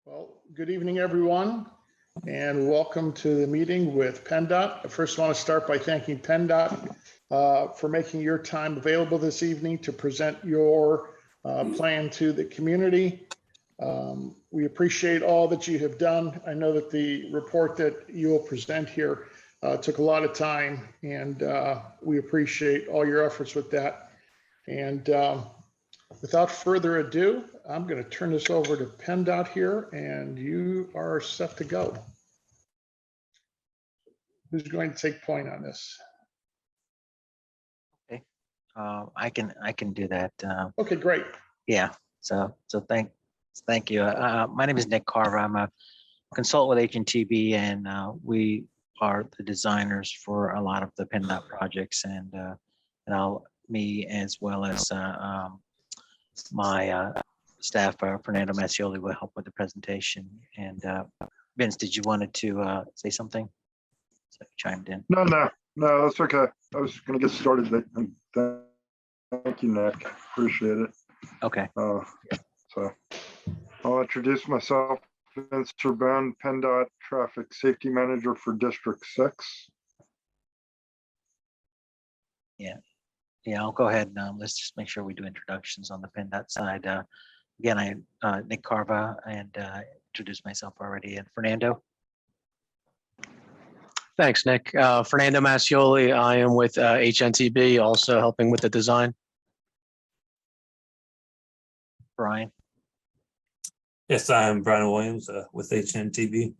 Well, good evening, everyone, and welcome to the meeting with PennDOT. I first want to start by thanking PennDOT for making your time available this evening to present your plan to the community. We appreciate all that you have done. I know that the report that you will present here took a lot of time, and we appreciate all your efforts with that. And without further ado, I'm going to turn this over to PennDOT here, and you are set to go. Who's going to take point on this? Okay, I can do that. Okay, great. Yeah. So thank you. My name is Nick Carver. I'm a consultant with HNTB, and we are the designers for a lot of the PennDOT projects, and me as well as my staff, Fernando Macioli, will help with the presentation. And Vince, did you wanted to say something? So chimed in. No, that's okay. I was going to get started. Thank you, Nick. Appreciate it. Okay. So I'll introduce myself. Vince Urbane, PennDOT Traffic Safety Manager for District 6. Yeah, I'll go ahead and let's just make sure we do introductions on the PennDOT side. Again, I'm Nick Carva, and introduced myself already. And Fernando. Thanks, Nick. Fernando Macioli. I am with HNTB, also helping with the design. Brian. Yes, I'm Brian Williams with HNTB.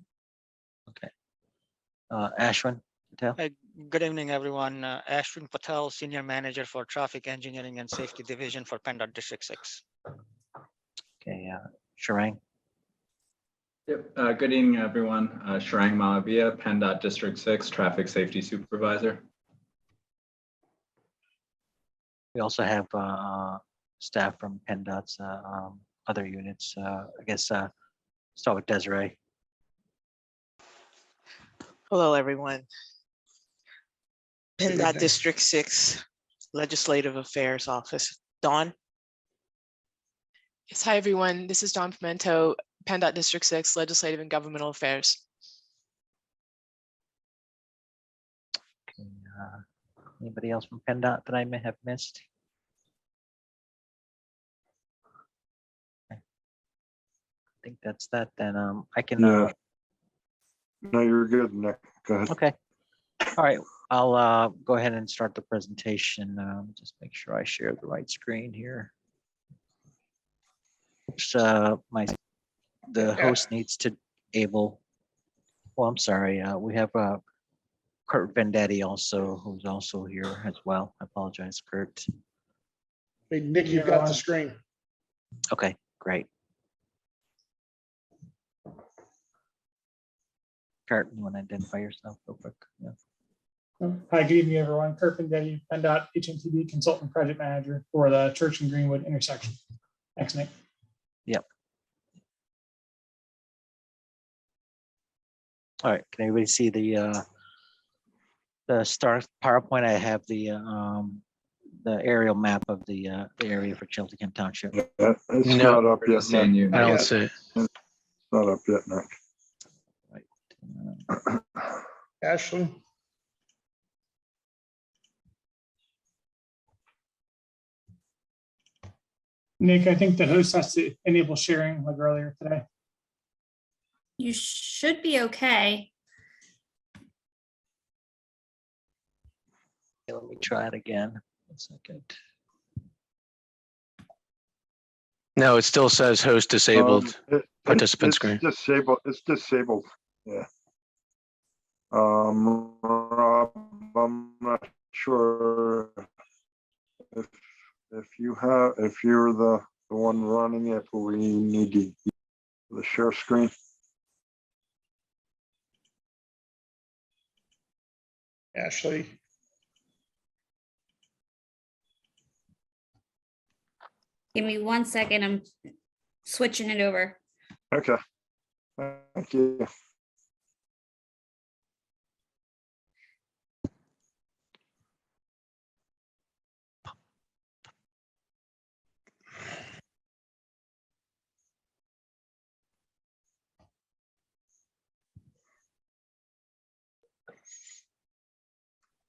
Okay. Ashwin Patel. Good evening, everyone. Ashwin Patel, Senior Manager for Traffic Engineering and Safety Division for PennDOT District 6. Okay, Sharang. Yep. Good evening, everyone. Sharang Malavia, PennDOT District 6 Traffic Safety Supervisor. We also have staff from PennDOT's other units. I guess start with Desiree. Hello, everyone. Good PennDOT evening. District 6 Legislative Affairs Office. Dawn? Yes, hi, everyone. This is Dawn Pimento, PennDOT District 6 Legislative and Governmental Affairs. Okay, anybody else from PennDOT that I may have missed? Okay. I think that's that. Then I can. Yeah. No, you're good, Nick. Go ahead. Okay. All right. I'll go ahead and start the presentation. Just make sure I share the right screen here. Oops, the host needs to able. Well, I'm sorry. We have Kurt Vendetti also, who's also here as well. I apologize, Kurt. Hey, Nick, you've got the screen. Okay, great. Kurt, you want to identify yourself real quick? Yeah. Hi, good evening, everyone. Kurt Vendetti, PennDOT HNTB Consultant Project Manager for the Church and Greenwood intersection. Thanks, Nick. Yep. All right. Can everybody see the start PowerPoint? I have the aerial map of the area for Cheltenham Township. Yeah, it's No. not up yet, Nick. I don't see it. It's not up yet, Nick. Right. Ashley? Nick, I think the host has to enable sharing like earlier today. You should be okay. Okay, let me try it again. 1 second. No, it still says host disabled. Participant it's screen. Disabled. It's disabled. Yeah. Rob, I'm not sure if you're the one running it, we need to the share screen. Ashley? Give me 1 second. I'm switching it over. Okay. Thank you.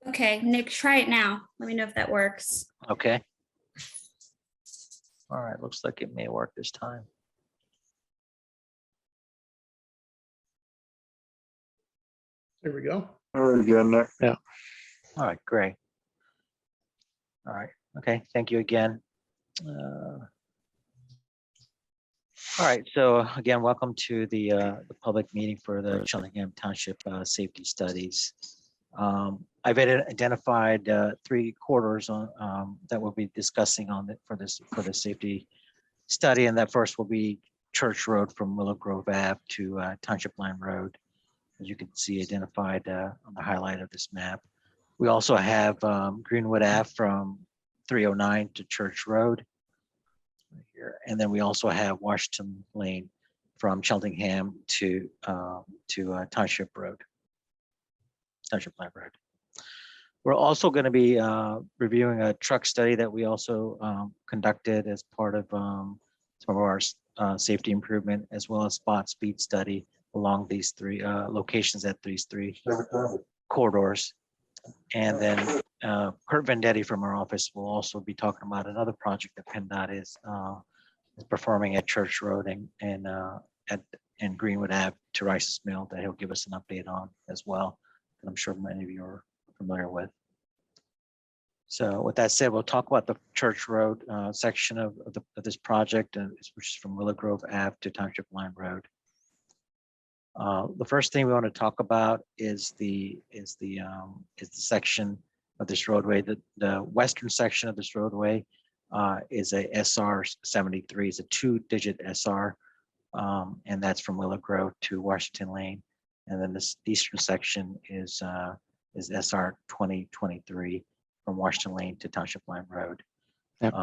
Okay, Nick, try it now. Let me know if that works. Okay. All right, looks like it may work this time. There we go. Very good, Nick. All right, great. All right, okay, thank you again. All right, so again, welcome to the public meeting for the Cheltenham Township Safety Studies. I've identified 3 corridors on that we'll be discussing for the safety study, and that first will be Church Road from Willow Grove Ave to Township Line Road, as you can see identified on the highlight of this map. We also have Greenwood Ave from 309 to Church Road right here, and then we also have Washington Lane from Cheltenham to Township Road, Township Line Road. We're also going to be reviewing a truck study that we also conducted as part of some of our safety improvement, as well as spot speed study along these 3 locations at these 3 corridors. And then Kurt Vendetti from our office will also be talking about another project that PennDOT is performing at Church Road and Greenwood Ave to Rice's Mill that he'll give us an update on as well, that I'm sure many of you are familiar with. So with that said, we'll talk about the Church Road section of this project, which is from Willow Grove Ave to Township Line Road. The first thing we want to talk about is the section of this roadway. The western section of this roadway is a SR 73. It's a 2-digit SR, and that's from Willow Grove to Washington Lane. And then this eastern section is SR 2023 from Washington Lane to Township Line Road. Yep.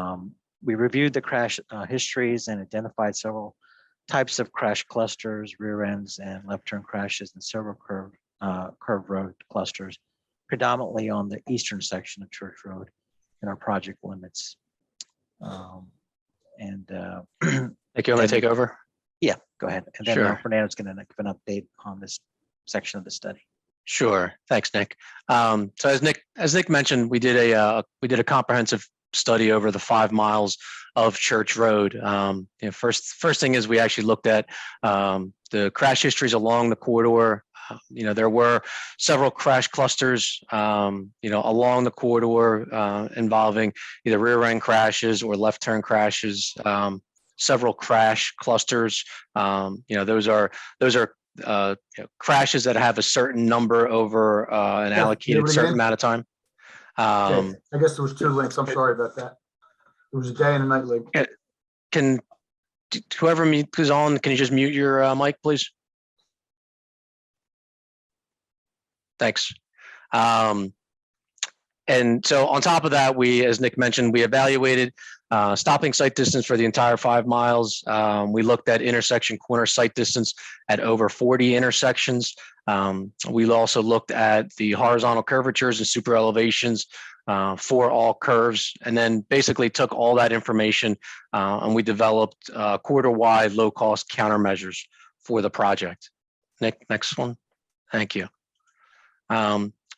We reviewed the crash histories and identified several types of crash clusters, rear ends, and left turn crashes, and several curved road clusters, predominantly on the eastern section of Church Road in our project limits. Nick, you want me to take over? Yeah, go ahead. And then Sure. Fernando's going to give an update on this section of the study. Sure. Thanks, Nick. So as Nick mentioned, we did a comprehensive study over the 5 miles of Church Road. First thing is we actually looked at the crash histories along the corridor. There were several crash clusters, along the corridor involving either rear end crashes or left turn crashes. Several crash clusters. Those are crashes that have a certain number over an allocated certain amount of time. I guess there was 2 links. I'm sorry about that. It was a day and a night link. Can whoever who's on, can you just mute your mic, please? Thanks. And so on top of that, as Nick mentioned, we evaluated stopping sight distance for the entire 5 miles. We looked at intersection corner sight distance at over 40 intersections. We also looked at the horizontal curvatures and super elevations for all curves, and then basically took all that information and we developed corridor-wide low-cost countermeasures for the project. Nick, next one. Thank you.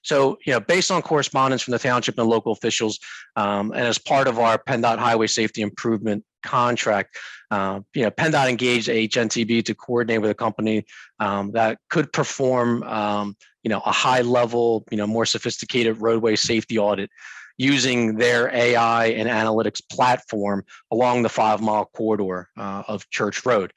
So, based on correspondence from the township and local officials, and as part of our PennDOT Highway Safety Improvement contract, PennDOT engaged HNTB to coordinate with a company that could perform, a high-level, more sophisticated roadway safety audit using their AI and analytics platform along the 5-mile corridor of Church Road.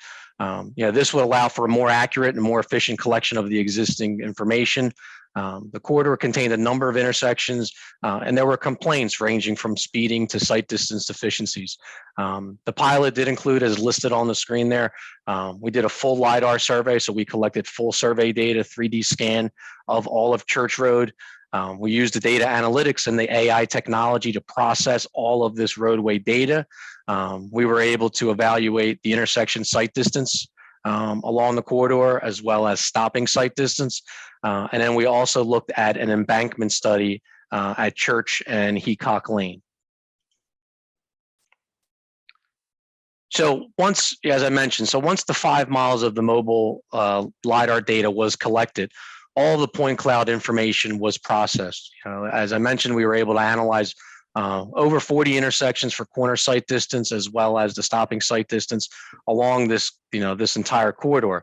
This would allow for a more accurate and more efficient collection of the existing information. The corridor contained a number of intersections, and there were complaints ranging from speeding to sight distance deficiencies. The pilot did include, as listed on the screen there, we did a full LiDAR survey, so we collected full survey data, 3D scan of all of Church Road. We used the data analytics and the AI technology to process all of this roadway data. We were able to evaluate the intersection sight distance along the corridor, as well as stopping sight distance. And then we also looked at an embankment study at Church and Heacock Lane. So as I mentioned, once the 5 miles of the mobile LiDAR data was collected, all the point cloud information was processed. As I mentioned, we were able to analyze over 40 intersections for corner sight distance, as well as the stopping sight distance along this, this entire corridor.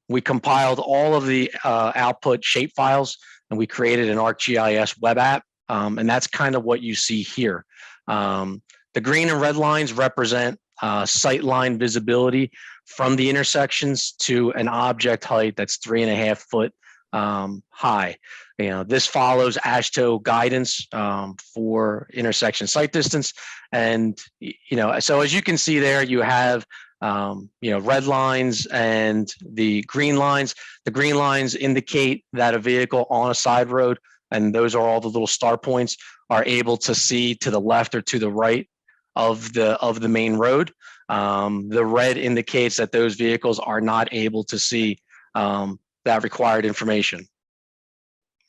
We compiled all of the output shape files, and we created an ArcGIS web app, and that's kind of what you see here. The green and red lines represent sight line visibility from the intersections to an object height that's 3.5 foot high. This follows AASHTO guidance for intersection sight distance. And, so as you can see there, you have, red lines and the green lines. The green lines indicate that a vehicle on a side road, and those are all the little star points, are able to see to the left or to the right of the main road. The red indicates that those vehicles are not able to see that required information.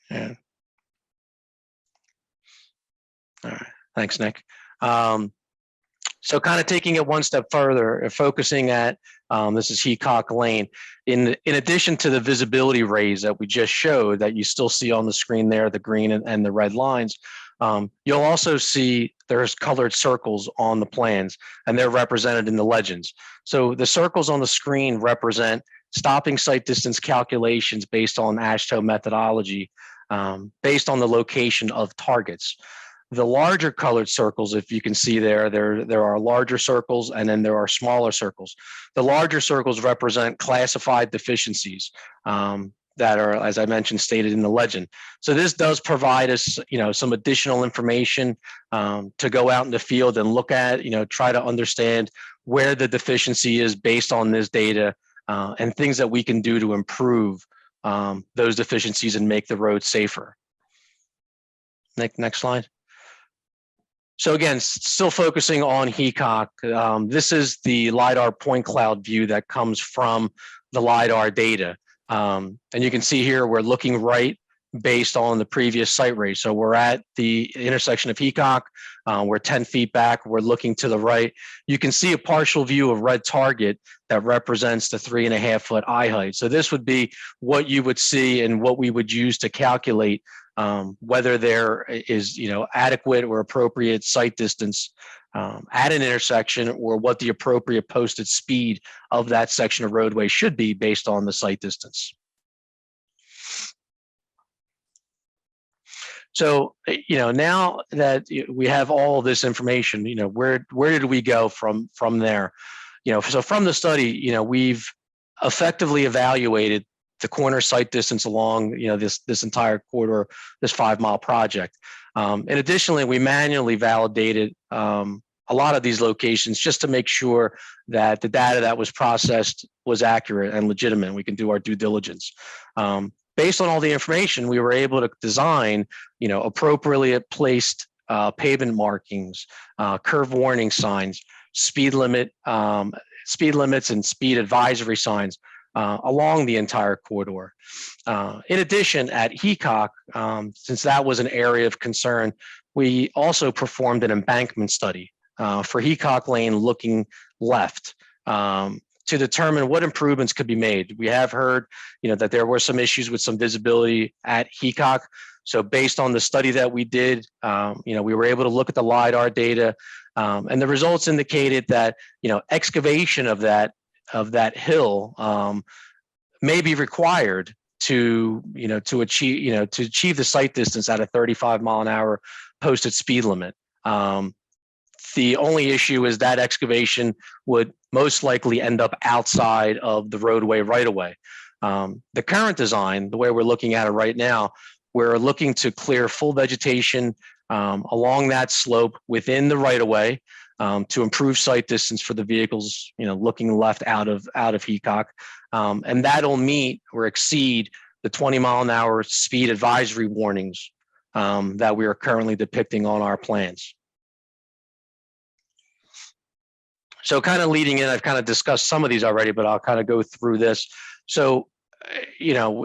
Yeah. All right. Thanks, Nick. So kind of taking it one step further and focusing at, this is Heacock Lane. In addition to the visibility rays that we just showed that you still see on the screen there, the green and the red lines, you'll also see there's colored circles on the plans, and they're represented in the legends. So the circles on the screen represent stopping sight distance calculations based on AASHTO methodology, based on the location of targets. The larger colored circles, if you can see there are larger circles, and then there are smaller circles. The larger circles represent classified deficiencies that are, as I mentioned, stated in the legend. So this does provide us, some additional information to go out in the field and look at, try to understand where the deficiency is based on this data, and things that we can do to improve those deficiencies and make the road safer. Next slide. So again, still focusing on Heacock, this is the LiDAR point cloud view that comes from the LiDAR data. And you can see here, we're looking right based on the previous sight rate. So we're at the intersection of Heacock, we're 10 feet back, we're looking to the right. You can see a partial view of red target that represents the 3.5 foot eye height. So this would be what you would see and what we would use to calculate whether there is, adequate or appropriate sight distance at an intersection, or what the appropriate posted speed of that section of roadway should be based on the sight distance. So, now that we have all of this information, where did we go from there? So from the study, we've effectively evaluated the corner sight distance along, this entire corridor, this 5-mile project. And additionally, we manually validated a lot of these locations just to make sure that the data that was processed was accurate and legitimate. We can do our due diligence. Based on all the information, we were able to design, appropriately placed pavement markings, curve warning signs, speed limits and speed advisory signs along the entire corridor. In addition, at Heacock, since that was an area of concern, we also performed an embankment study for Heacock Lane looking left to determine what improvements could be made. We have heard, that there were some issues with some visibility at Heacock. So based on the study that we did, we were able to look at the LiDAR data, and the results indicated that, excavation of that hill may be required to achieve the sight distance at a 35-mile-an-hour posted speed limit. The only issue is that excavation would most likely end up outside of the roadway right away. The current design, the way we're looking at it right now, we're looking to clear full vegetation along that slope within the right of way to improve sight distance for the vehicles, looking left out of Heacock, and that'll meet or exceed the 20-mile-an-hour speed advisory warnings that we are currently depicting on our plans. So kind of leading in, I've kind of discussed some of these already, but I'll kind of go through this. So,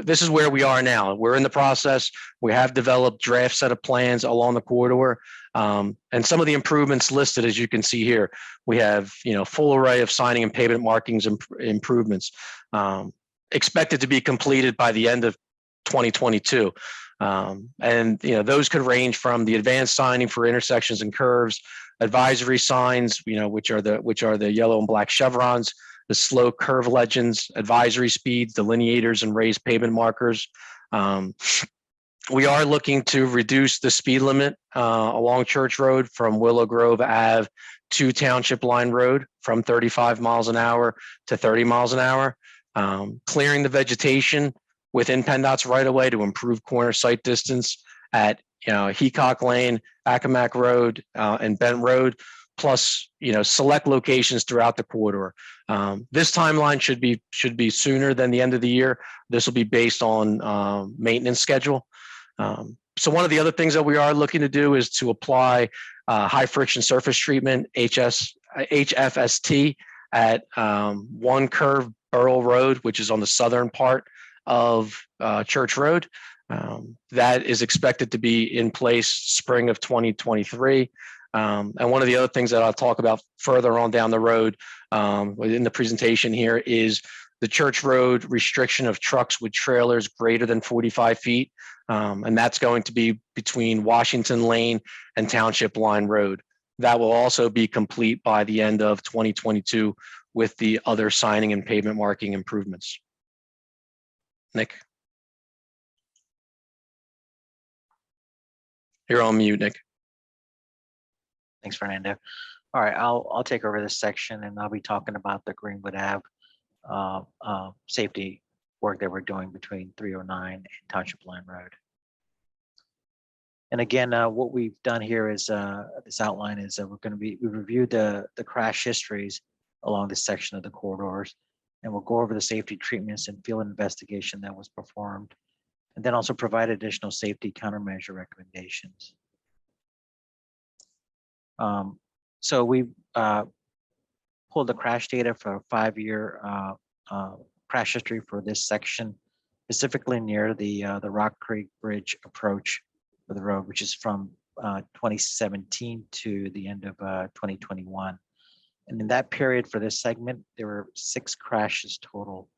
this is where we are now. We're in the process. We have developed draft set of plans along the corridor. And some of the improvements listed, as you can see here, we have, full array of signing and pavement markings improvements expected to be completed by the end of 2022. And those could range from the advanced signing for intersections and curves, advisory signs, which are the yellow and black chevrons, the slow curve legends, advisory speeds, delineators, and raised pavement markers. We are looking to reduce the speed limit along Church Road from Willow Grove Ave to Township Line Road from 35 miles an hour to 30 miles an hour. Clearing the vegetation within PennDOT's right of way to improve corner sight distance at Heacock Lane, Accomack Road, and Bent Road, plus select locations throughout the corridor. This timeline should be sooner than the end of the year. This will be based on maintenance schedule. So one of the other things that we are looking to do is to apply high friction surface treatment, HFST, at one curve Burl Road, which is on the southern part of Church Road. That is expected to be in place spring of 2023. And one of the other things that I'll talk about further on down the road within the presentation here is the Church Road restriction of trucks with trailers greater than 45 feet. And that's going to be between Washington Lane and Township Line Road. That will also be complete by the end of 2022 with the other signing and pavement marking improvements. Nick? You're on mute, Nick. Thanks, Fernando. All right, I'll take over this section and I'll be talking about the Greenwood Ave safety work that we're doing between 309 and Township Line Road. And again, what we've done here is this outline is that we reviewed the crash histories along this section of the corridors, and we'll go over the safety treatments and field investigation that was performed, and then also provide additional safety countermeasure recommendations. So we pulled the crash data for a 5-year crash history for this section, specifically near the Rock Creek Bridge approach of the road, which is from 2017 to the end of 2021. And in that period for this segment, there were 6 crashes total,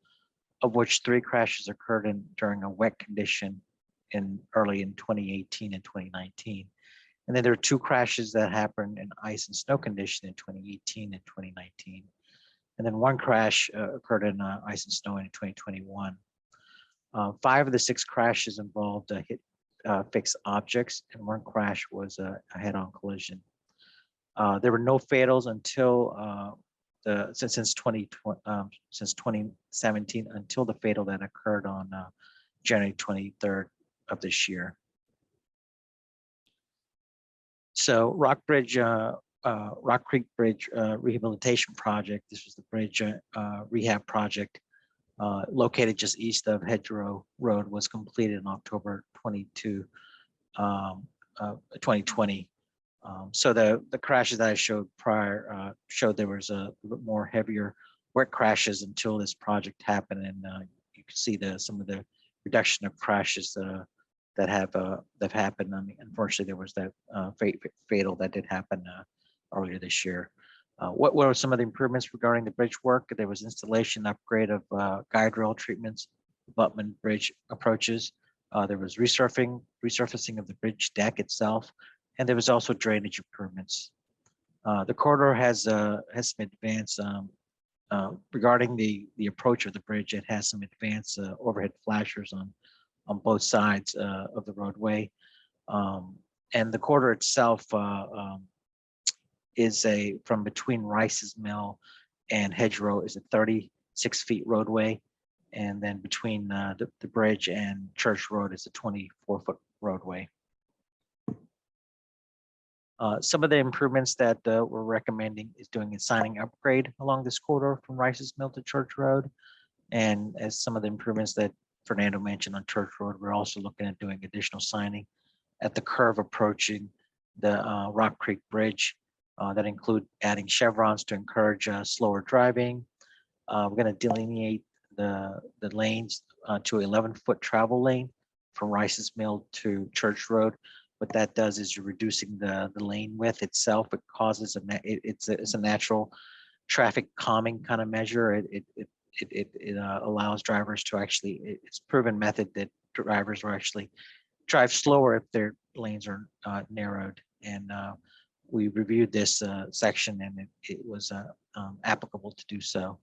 of which 3 crashes occurred during a wet condition early in 2018 and 2019. And then there were 2 crashes that happened in ice and snow condition in 2018 and 2019. And then 1 crash occurred in ice and snow in 2021. 5 of the 6 crashes involved fixed objects, and 1 crash was a head-on collision. There were no fatals until since 2017 until the fatal that occurred on January 23rd of this year. So Rock Creek Bridge Rehabilitation Project. This was the bridge rehab project located just east of Hedgerow Road, was completed in October 2020. So the crashes that I showed prior showed there was a little bit more heavier wet crashes until this project happened, and you can see some of the reduction of crashes that have happened. I mean, unfortunately, there was that fatal that did happen earlier this year. What were some of the improvements regarding the bridge work? There was installation upgrade of guide rail treatments, abutment bridge approaches. There was resurfacing of the bridge deck itself, and there was also drainage improvements. The corridor has some advanced regarding the approach of the bridge. It has some advanced overhead flashers on both sides of the roadway, and the corridor itself is from between Rice's Mill and Hedgerow is a 36 feet roadway, and then between the bridge and Church Road is a 24-foot roadway. Some of the improvements that we're recommending is doing a signing upgrade along this corridor from Rice's Mill to Church Road, and as some of the improvements that Fernando mentioned on Church Road, we're also looking at doing additional signing at the curve approaching the Rock Creek Bridge. That include adding chevrons to encourage slower driving. We're going to delineate the lanes to 11-foot travel lane from Rice's Mill to Church Road. What that does is you're reducing the lane width itself. It causes it's a natural traffic calming kind of measure. It allows drivers to actually, it's a proven method that drivers will actually drive slower if their lanes are narrowed. And we reviewed this section, and it was applicable to do so.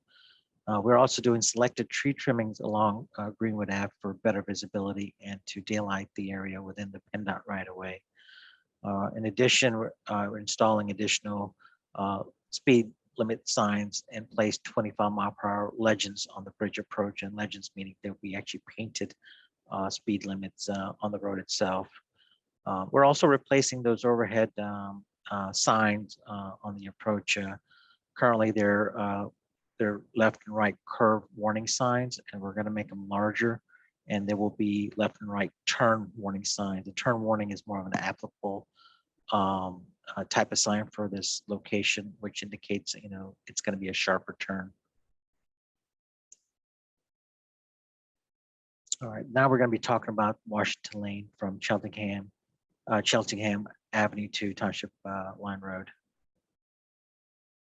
We're also doing selected tree trimmings along Greenwood Ave for better visibility and to daylight the area within the PennDOT right of way. In addition, we're installing additional speed limit signs and placed 25-mile-per-hour legends on the bridge approach, and legends meaning that we actually painted speed limits on the road itself. We're also replacing those overhead signs on the approach. Currently, they're left and right curve warning signs, and we're going to make them larger, and there will be left and right turn warning signs. The turn warning is more of an applicable type of sign for this location, which indicates, you know, it's going to be a sharper turn. All right, now we're going to be talking about Washington Lane from Cheltenham Avenue to Township Line Road.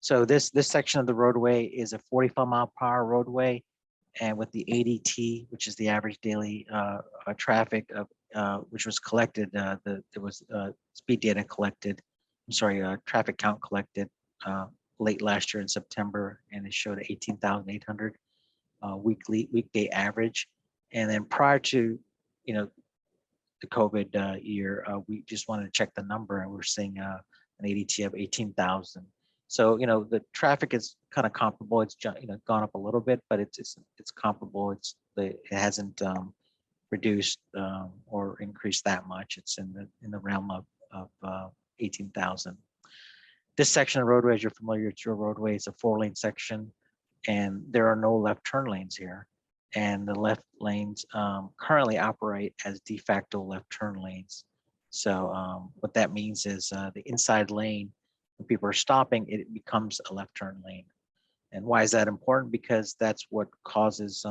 So this section of the roadway is a 45-mile-per-hour roadway, and with the ADT, which is the average daily traffic of which was collected, there was speed data collected. I'm sorry, traffic count collected late last year in September, and it showed 18,800 weekday average. And then prior to, you know, the COVID year, we just wanted to check the number, and we're seeing an ADT of 18,000. So, you know, the traffic is kind of comparable. It's, you know, gone up a little bit, but it's comparable. It hasn't reduced or increased that much. It's in the realm of 18,000. This section of roadway, as you're familiar with your roadway, is a 4-lane section, and there are no left turn lanes here. And the left lanes currently operate as de facto left turn lanes. So what that means is the inside lane, when people are stopping, it becomes a left turn lane. And why is that important? Because that's what causes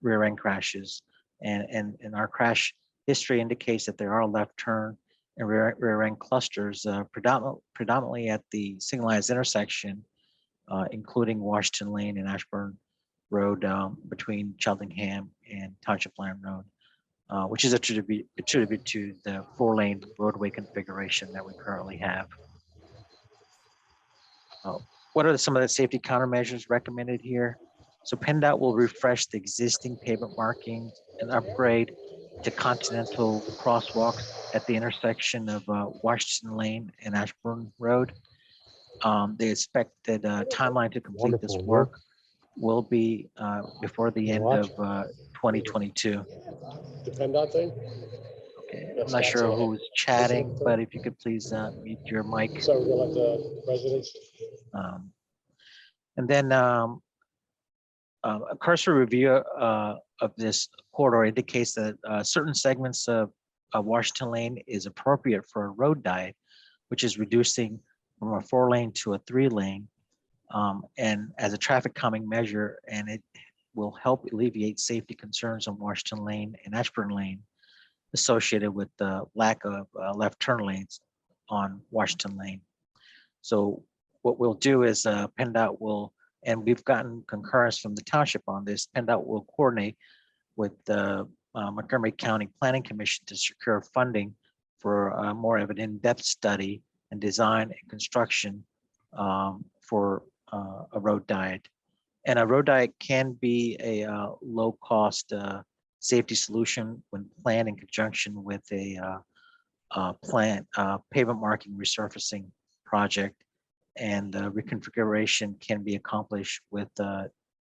rear end crashes. And our crash history indicates that there are left turn and rear end clusters, predominantly at the signalized intersection, including Washington Lane and Ashburn Road between Cheltenham and Township Line Road, which is attributed to the 4-lane roadway configuration that we currently have. What are some of the safety countermeasures recommended here? So PennDOT will refresh the existing pavement markings and upgrade to continental crosswalks at the intersection of Washington Lane and Ashburn Road. The expected timeline to complete this work will be before the end of 2022. The PennDOT thing? Okay, I'm not sure who's chatting, but if you could please mute your mic. So we're gonna let the residents. And then a cursory review of this corridor indicates that certain segments of Washington Lane is appropriate for a road diet, which is reducing from a 4-lane to a 3-lane, and as a traffic calming measure, and it will help alleviate safety concerns on Washington Lane and Ashburn Lane associated with the lack of left turn lanes on Washington Lane. So what we'll do is PennDOT will, and we've gotten concurrence from the township on this, PennDOT will coordinate with the Montgomery County Planning Commission to secure funding for more of an in-depth study and design and construction for a road diet. And a road diet can be a low-cost safety solution when planned in conjunction with a pavement marking resurfacing project, and reconfiguration can be accomplished with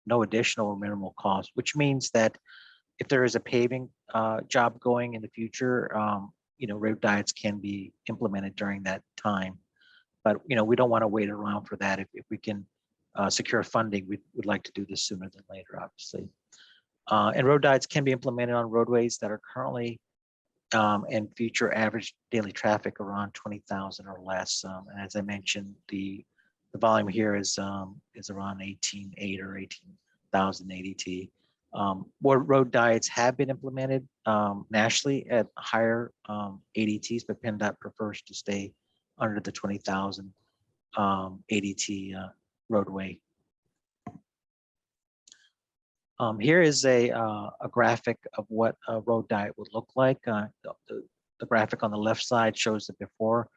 no additional or minimal cost, which means that if there is a paving job going in the future, you know, road diets can be implemented during that time. But, you know, we don't want to wait around for that. If we can secure funding, we would like to do this sooner than later, obviously. And road diets can be implemented on roadways that are currently and future average daily traffic around 20,000 or less. And as I mentioned, the volume here is around 18.8 or 18,000 ADT. More road diets have been implemented nationally at higher ADTs, but PennDOT prefers to stay under the 20,000 ADT roadway. Here is a graphic of what a road diet would look like. The graphic on the left side shows the before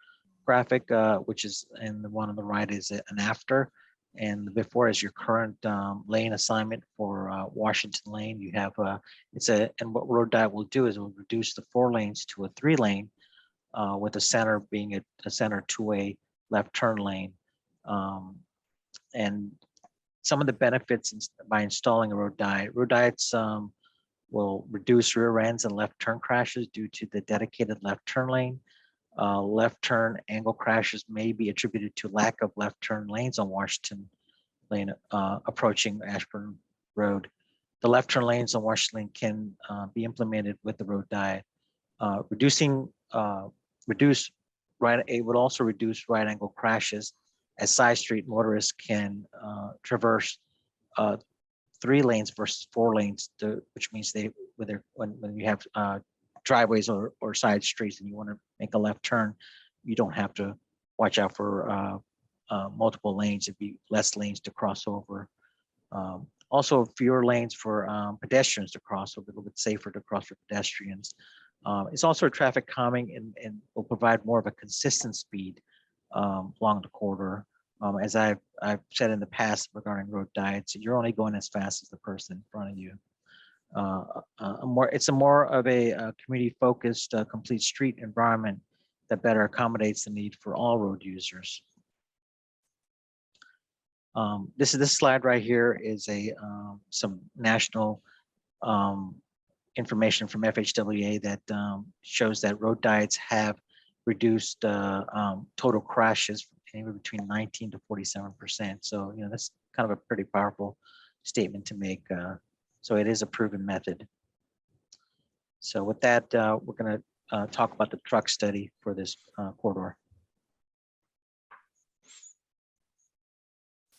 graphic, which is, and the one on the right is an after. And the before is your current lane assignment for Washington Lane. You have and what road diet will do is it will reduce the 4 lanes to a 3 lane, with the center being a center two-way left turn lane. And some of the benefits by installing a road diets will reduce rear ends and left turn crashes due to the dedicated left turn lane. Left turn angle crashes may be attributed to lack of left turn lanes on Washington Lane approaching Ashburn Road. The left turn lanes on Washington Lane can be implemented with the road diet. It would also reduce right angle crashes, as side street motorists can traverse 3 lanes versus 4 lanes, which means when you have driveways or side streets and you want to make a left turn, you don't have to watch out for multiple lanes. It'd be less lanes to cross over. Also fewer lanes for pedestrians to cross, a little bit safer to cross for pedestrians. It's also traffic calming and will provide more of a consistent speed along the corridor. As I've said in the past regarding road diets, you're only going as fast as the person in front of you. It's more of a community-focused, complete street environment that better accommodates the need for all road users. This slide right here is some national information from FHWA that shows that road diets have reduced total crashes anywhere between 19 to 47%. So that's kind of a pretty powerful statement to make. So it is a proven method. So with that, we're going to talk about the truck study for this corridor.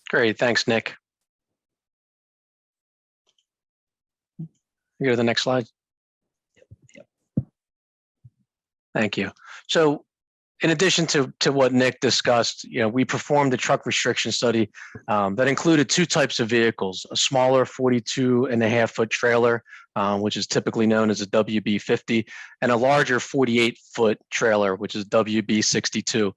Great, thanks, Nick. Go to the next slide. Yep. Thank you. So in addition to what Nick discussed, we performed a truck restriction study that included 2 types of vehicles: a smaller 42.5-foot trailer, which is typically known as a WB50, and a larger 48-foot trailer, which is WB62.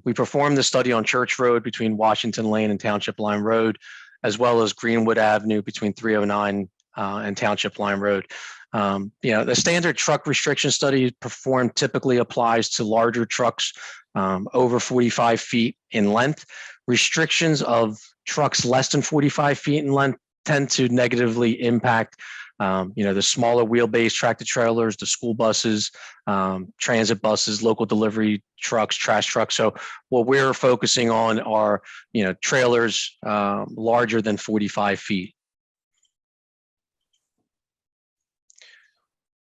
We performed the study on Church Road between Washington Lane and Township Line Road, as well as Greenwood Avenue between 309 and Township Line Road. The standard truck restriction study performed typically applies to larger trucks over 45 feet in length. Restrictions of trucks less than 45 feet in length tend to negatively impact the smaller wheelbase tractor trailers, the school buses, transit buses, local delivery trucks, trash trucks. So what we're focusing on are, trailers larger than 45 feet.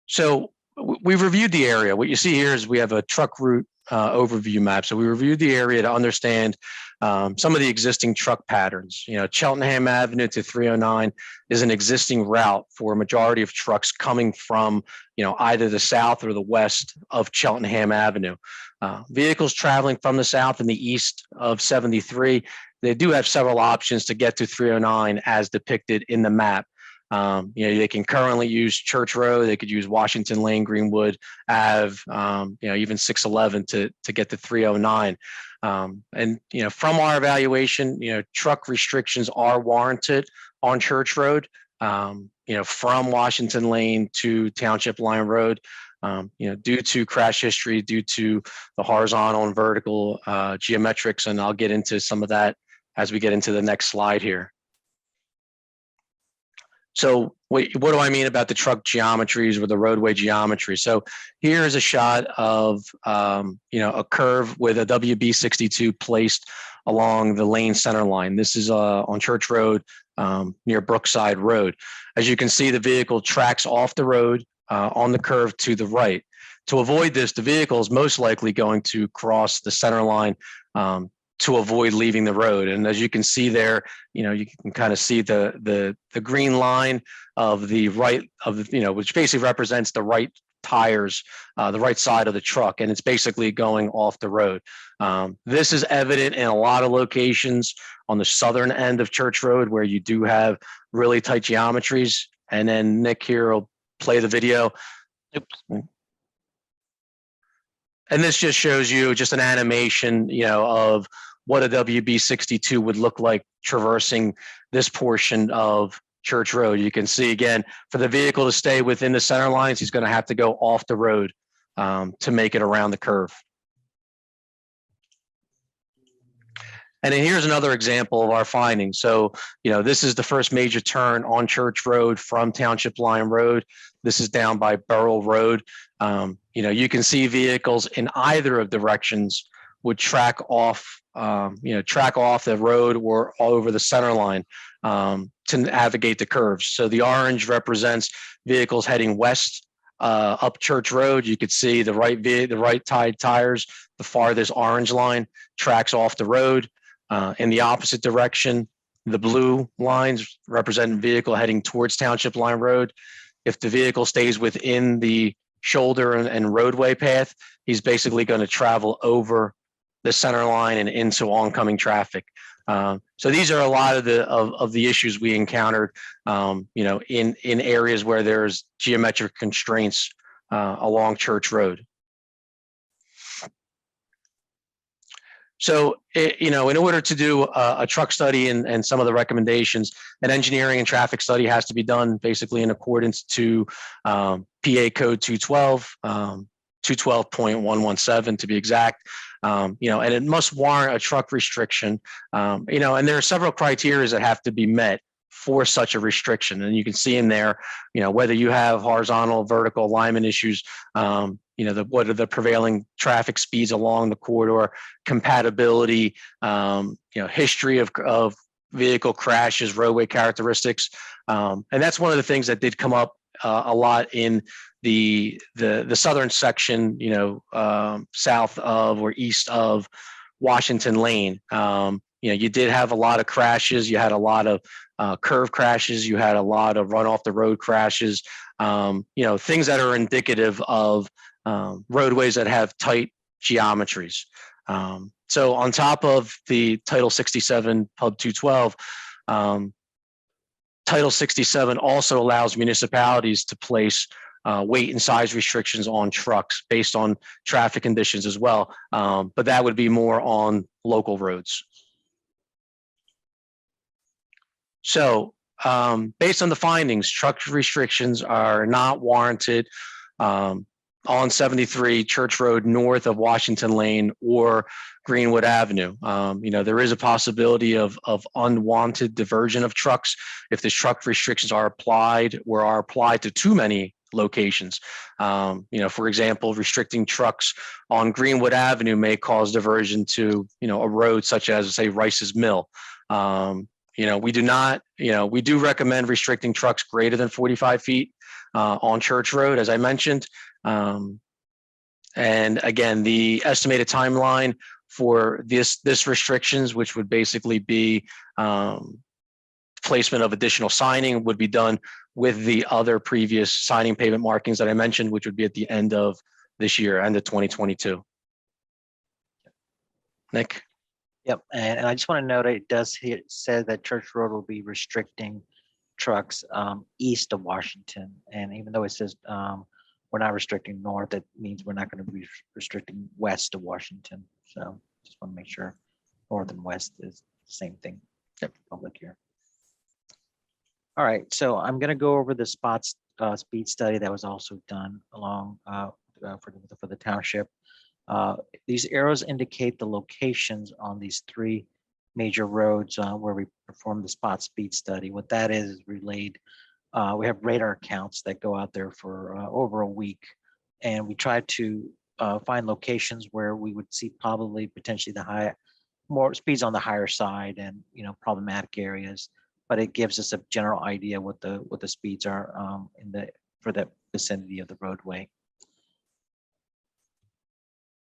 So we've reviewed the area. What you see here is we have a truck route overview map. So we reviewed the area to understand some of the existing truck patterns. Cheltenham Avenue to 309 is an existing route for a majority of trucks coming from, either the south or the west of Cheltenham Avenue. Vehicles traveling from the south and the east of 73, they do have several options to get to 309 as depicted in the map. They can currently use Church Road. They could use Washington Lane, Greenwood Ave, even 611 to get to 309. And from our evaluation, truck restrictions are warranted on Church Road. From Washington Lane to Township Line Road, due to crash history, due to the horizontal and vertical geometrics, and I'll get into some of that as we get into the next slide here. So what do I mean about the truck geometries or the roadway geometry? So here is a shot of, a curve with a WB62 placed along the lane center line. This is on Church Road near Brookside Road. As you can see, the vehicle tracks off the road on the curve to the right. To avoid this, the vehicle is most likely going to cross the center line to avoid leaving the road. And as you can see there, you can kind of see the green line of the right of, which basically represents the right tires, the right side of the truck, and it's basically going off the road. This is evident in a lot of locations on the southern end of Church Road where you do have really tight geometries. And then Nick here will play the video. Oops. And this just shows you just an animation, of what a WB62 would look like traversing this portion of Church Road. You can see again, for the vehicle to stay within the center lines, he's going to have to go off the road to make it around the curve. And then here's another example of our findings. So, this is the first major turn on Church Road from Township Line Road. This is down by Burrell Road. You can see vehicles in either of directions would track off the road or over the center line to navigate the curves. So the orange represents vehicles heading west up Church Road. You could see the right side tires, the farthest orange line tracks off the road. In the opposite direction, the blue lines represent vehicle heading towards Township Line Road. If the vehicle stays within the shoulder and roadway path, he's basically going to travel over the center line and into oncoming traffic. So these are a lot of the issues we encountered, in areas where there's geometric constraints along Church Road. So, in order to do a truck study and some of the recommendations, an engineering and traffic study has to be done basically in accordance to PA Code 212, 212.117 to be exact. And it must warrant a truck restriction. And there are several criteria that have to be met for such a restriction. And you can see in there, whether you have horizontal, vertical alignment issues, what are the prevailing traffic speeds along the corridor, compatibility, history of vehicle crashes, roadway characteristics. And that's one of the things that did come up a lot in the southern section, south of or east of Washington Lane. You did have a lot of crashes. You had a lot of curve crashes. You had a lot of run off the road crashes. Things that are indicative of roadways that have tight geometries. So on top of the Title 67 Pub 212, Title 67 also allows municipalities to place weight and size restrictions on trucks based on traffic conditions as well. But that would be more on local roads. So based on the findings, truck restrictions are not warranted on 73 Church Road north of Washington Lane or Greenwood Avenue. There is a possibility of unwanted diversion of trucks if the truck restrictions are applied or are applied to too many locations. For example, restricting trucks on Greenwood Avenue may cause diversion to, a road such as, say, Rice's Mill. We do recommend restricting trucks greater than 45 feet on Church Road, as I mentioned. And again, the estimated timeline for this restrictions, which would basically be placement of additional signing, would be done with the other previous signing pavement markings that I mentioned, which would be at the end of this year, end of 2022. Nick? Yep, and I just want to note it does say that Church Road will be restricting trucks east of Washington, and even though it says we're not restricting north, that means we're not going to be restricting west of Washington. So just want to make sure north and west is the same thing. Yep, public here. All right, so I'm going to go over the speed study that was also done along for the township. These arrows indicate the locations on these three major roads where we performed the spot speed study. What that is relayed. We have radar counts that go out there for over a week, and we try to find locations where we would see probably potentially more speeds on the higher side and problematic areas. But it gives us a general idea what the speeds are for the vicinity of the roadway.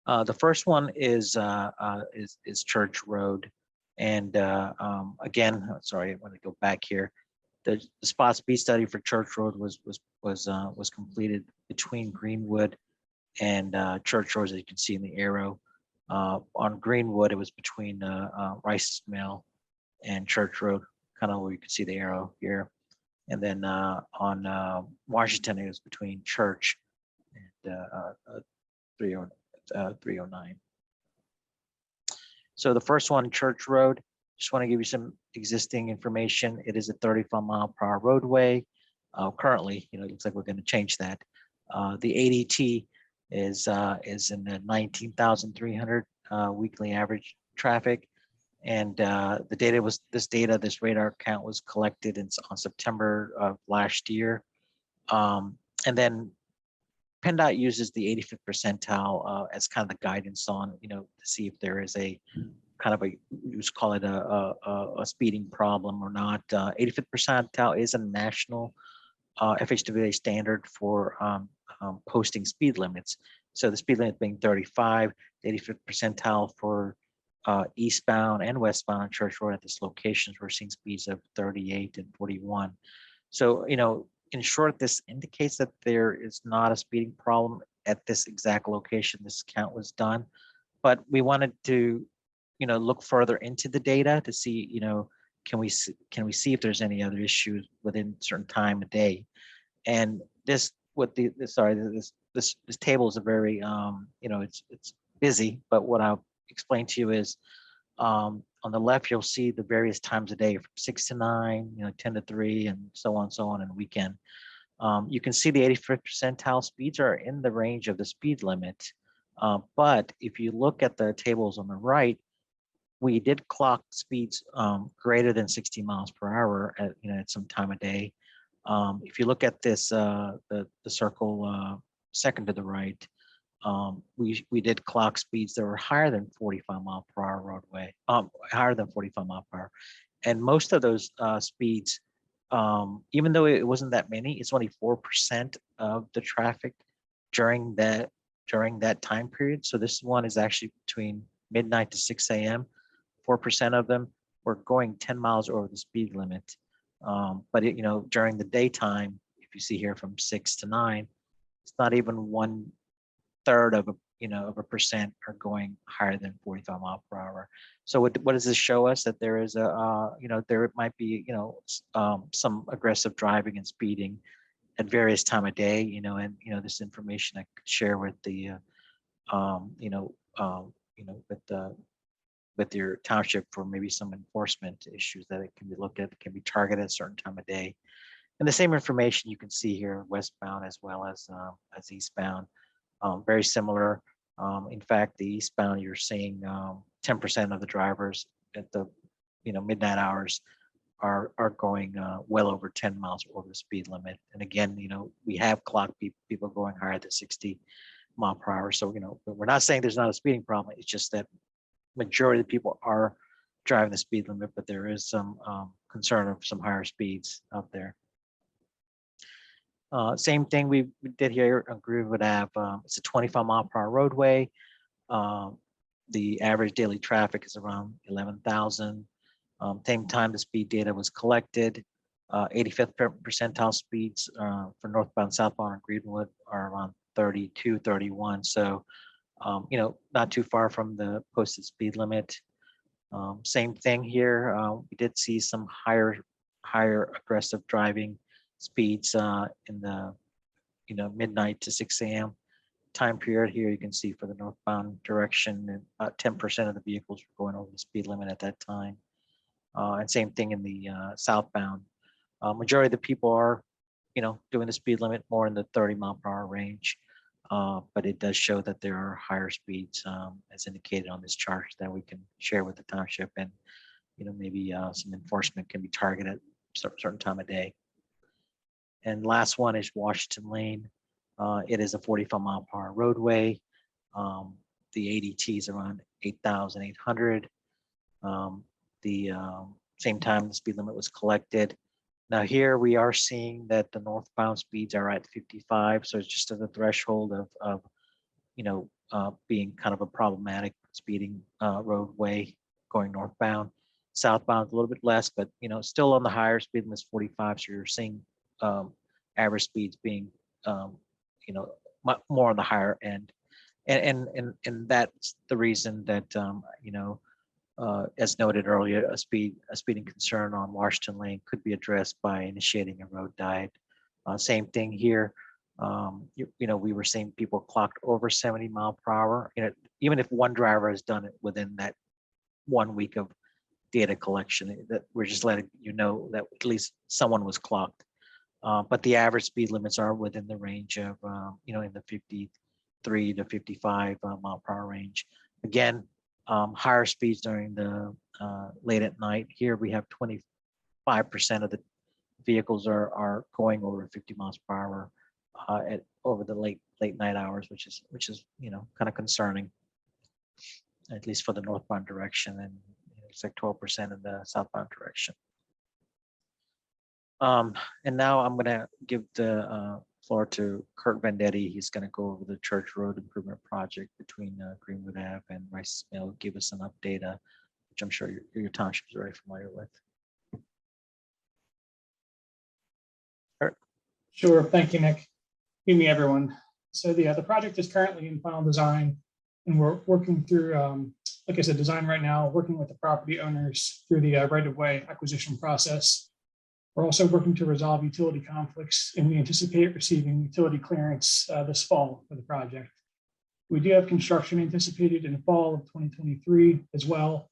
The first one is Church Road, and again, sorry, I want to go back here. the spot speed study for Church Road was completed between Greenwood and Church Road, as you can see in the arrow. On Greenwood, it was between Rice's Mill and Church Road, kind of where you can see the arrow here. And then on Washington, it was between Church and 309. So the first one, Church Road, just want to give you some existing information. It is a 35-mile-per-hour roadway. Currently, it looks like we're going to change that. The ADT is in the 19,300 weekly average traffic. And the data was this radar count was collected on September of last year. And then PennDOT uses the 85th percentile as kind of the guidance on, to see if there is a kind of just call it a speeding problem or not. 85th percentile is a national FHWA standard for posting speed limits. So the speed limit being 35, the 85th percentile for eastbound and westbound on Church Road at this locations, we're seeing speeds of 38 and 41. So, in short, this indicates that there is not a speeding problem at this exact location this count was done. But we wanted to, look further into the data to see, can we see if there's any other issues within a certain time of day. And this table is a very, it's busy, but what I'll explain to you is on the left, you'll see the various times a day from 6 to 9, 10 to 3, and so on and weekend. You can see the 85th percentile speeds are in the range of the speed limit. But if you look at the tables on the right, we did clock speeds greater than 60 miles per hour at some time of day. If you look at this, the circle second to the right, we did clock speeds that were higher than 45 mile per hour roadway, higher than 45 mile per hour. And most of those speeds, even though it wasn't that many, it's only 4% of the traffic during that time period. So this one is actually between midnight to 6 a.m. 4% of them were going 10 miles over the speed limit. But during the daytime, if you see here from 6 to 9, it's not even 1/3 of a percent are going higher than 45 mile per hour. So what does this show us? That there is there might be some aggressive driving and speeding at various time of day. And this information I could share with the with your township for maybe some enforcement issues that it can be looked at, can be targeted at a certain time of day. And the same information you can see here westbound as well as eastbound. Very similar. In fact, the eastbound, you're seeing 10% of the drivers at the midnight hours are going well over 10 miles over the speed limit. And again, we have clocked people going higher than 60 mile per hour. So we're not saying there's not a speeding problem. It's just that majority of the people are driving the speed limit, but there is some concern of some higher speeds out there. Same thing we did here on Greenwood Ave. It's a 25 mile per hour roadway. The average daily traffic is around 11,000. Same time the speed data was collected. 85th percentile speeds for northbound, southbound on Greenwood are around 32, 31. So, not too far from the posted speed limit. Same thing here. We did see some higher aggressive driving speeds in the midnight to 6 a.m. time period. Here you can see for the northbound direction, and about 10% of the vehicles were going over the speed limit at that time. And same thing in the southbound. Majority of the people are doing the speed limit more in the 30 mile per hour range. But it does show that there are higher speeds as indicated on this chart that we can share with the township, and maybe some enforcement can be targeted at a certain time of day. And last one is Washington Lane. It is a 45 mile per hour roadway. The ADT is around 8,800. The same time the speed limit was collected. Now here we are seeing that the northbound speeds are at 55. So it's just at the threshold of being kind of a problematic speeding roadway going northbound. southbound a little bit less, but still on the higher speed limits 45. So you're seeing average speeds being more on the higher end, and that's the reason that as noted earlier, a speeding concern on Washington Lane could be addressed by initiating a road diet. Same thing here. We were seeing people clocked over 70 mph. Even if one driver has done it within that 1 week of data collection, that we're just letting you know that at least someone was clocked. But the average speed limits are within the range of, in the 53 to 55 mph range. Again, higher speeds during the late at night. Here we have 25% of the vehicles are going over 50 mph over the late night hours, which is kind of concerning, at least for the northbound direction, and it's like 12% in the southbound direction. And now I'm going to give the floor to Kurt Vendetti. He's going to go over the Church Road Improvement Project between Greenwood Ave and Rice Mill, give us an update, which I'm sure your township is very familiar with. Kurt. Sure. Thank you, Nick. Good evening, everyone. So the project is currently in final design, and we're working through, like I said, design right now, working with the property owners through the right-of-way acquisition process. We're also working to resolve utility conflicts, and we anticipate receiving utility clearance this fall for the project. We do have construction anticipated in the fall of 2023 as well.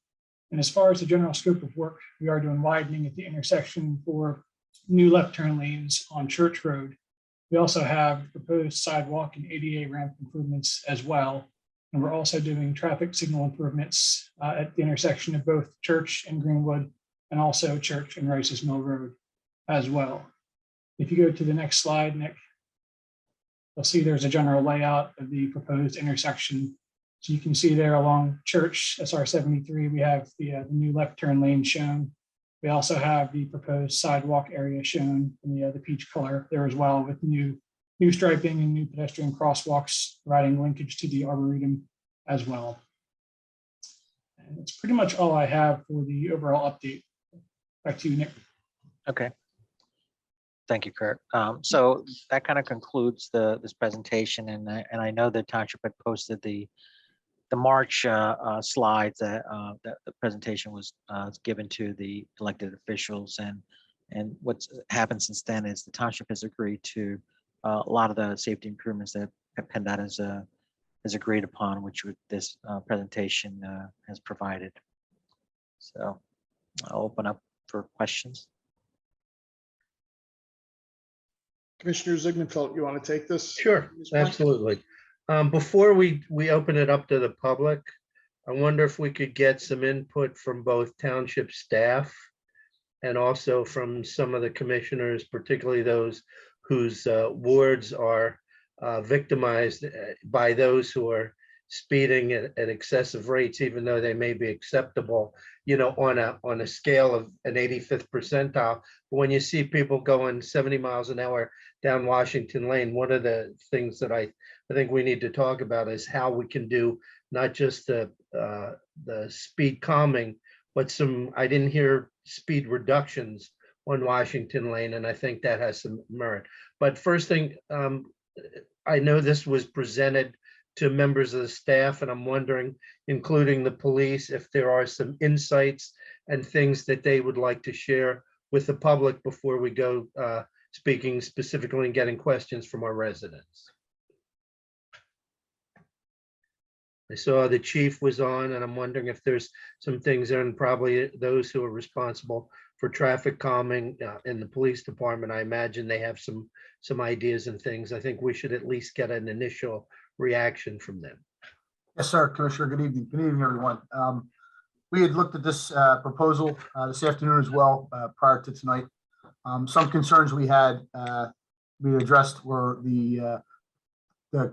And as far as the general scope of work, we are doing widening at the intersection for new left turn lanes on Church Road. We also have proposed sidewalk and ADA ramp improvements as well. And we're also doing traffic signal improvements at the intersection of both Church and Greenwood, and also Church and Rice's Mill Road as well. If you go to the next slide, Nick, you'll see there's a general layout of the proposed intersection. So you can see there along Church, SR 73, we have the new left turn lane shown. We also have the proposed sidewalk area shown in the peach color there as well, with new striping and new pedestrian crosswalks, providing linkage to the Arboretum as well. And that's pretty much all I have for the overall update. Back to you, Nick. Okay. Thank you, Kurt. So that kind of concludes this presentation, and I know the township had posted the March slides that the presentation was given to the elected officials, and what's happened since then is the township has agreed to a lot of the safety improvements that PennDOT has agreed upon, which this presentation has provided. So I'll open up for questions. Commissioner Zieggenfeld, you want to take this? Sure, absolutely. Before we open it up to the public, I wonder if we could get some input from both township staff and also from some of the commissioners, particularly those whose wards are victimized by those who are speeding at excessive rates, even though they may be acceptable, on a scale of an 85th percentile. But when you see people going 70 miles an hour down Washington Lane, one of the things that I think we need to talk about is how we can do not just the speed calming, but I didn't hear speed reductions on Washington Lane, and I think that has some merit. But first thing, I know this was presented to members of the staff, and I'm wondering, including the police, if there are some insights and things that they would like to share with the public before we go speaking specifically and getting questions from our residents. I saw the chief was on, and I'm wondering if there's some things there, and probably those who are responsible for traffic calming in the police department. I imagine they have some ideas and things. I think we should at least get an initial reaction from them. Yes, sir, Commissioner. Good evening. Good evening, everyone. We had looked at this proposal this afternoon as well prior to tonight. Some concerns we had we addressed were the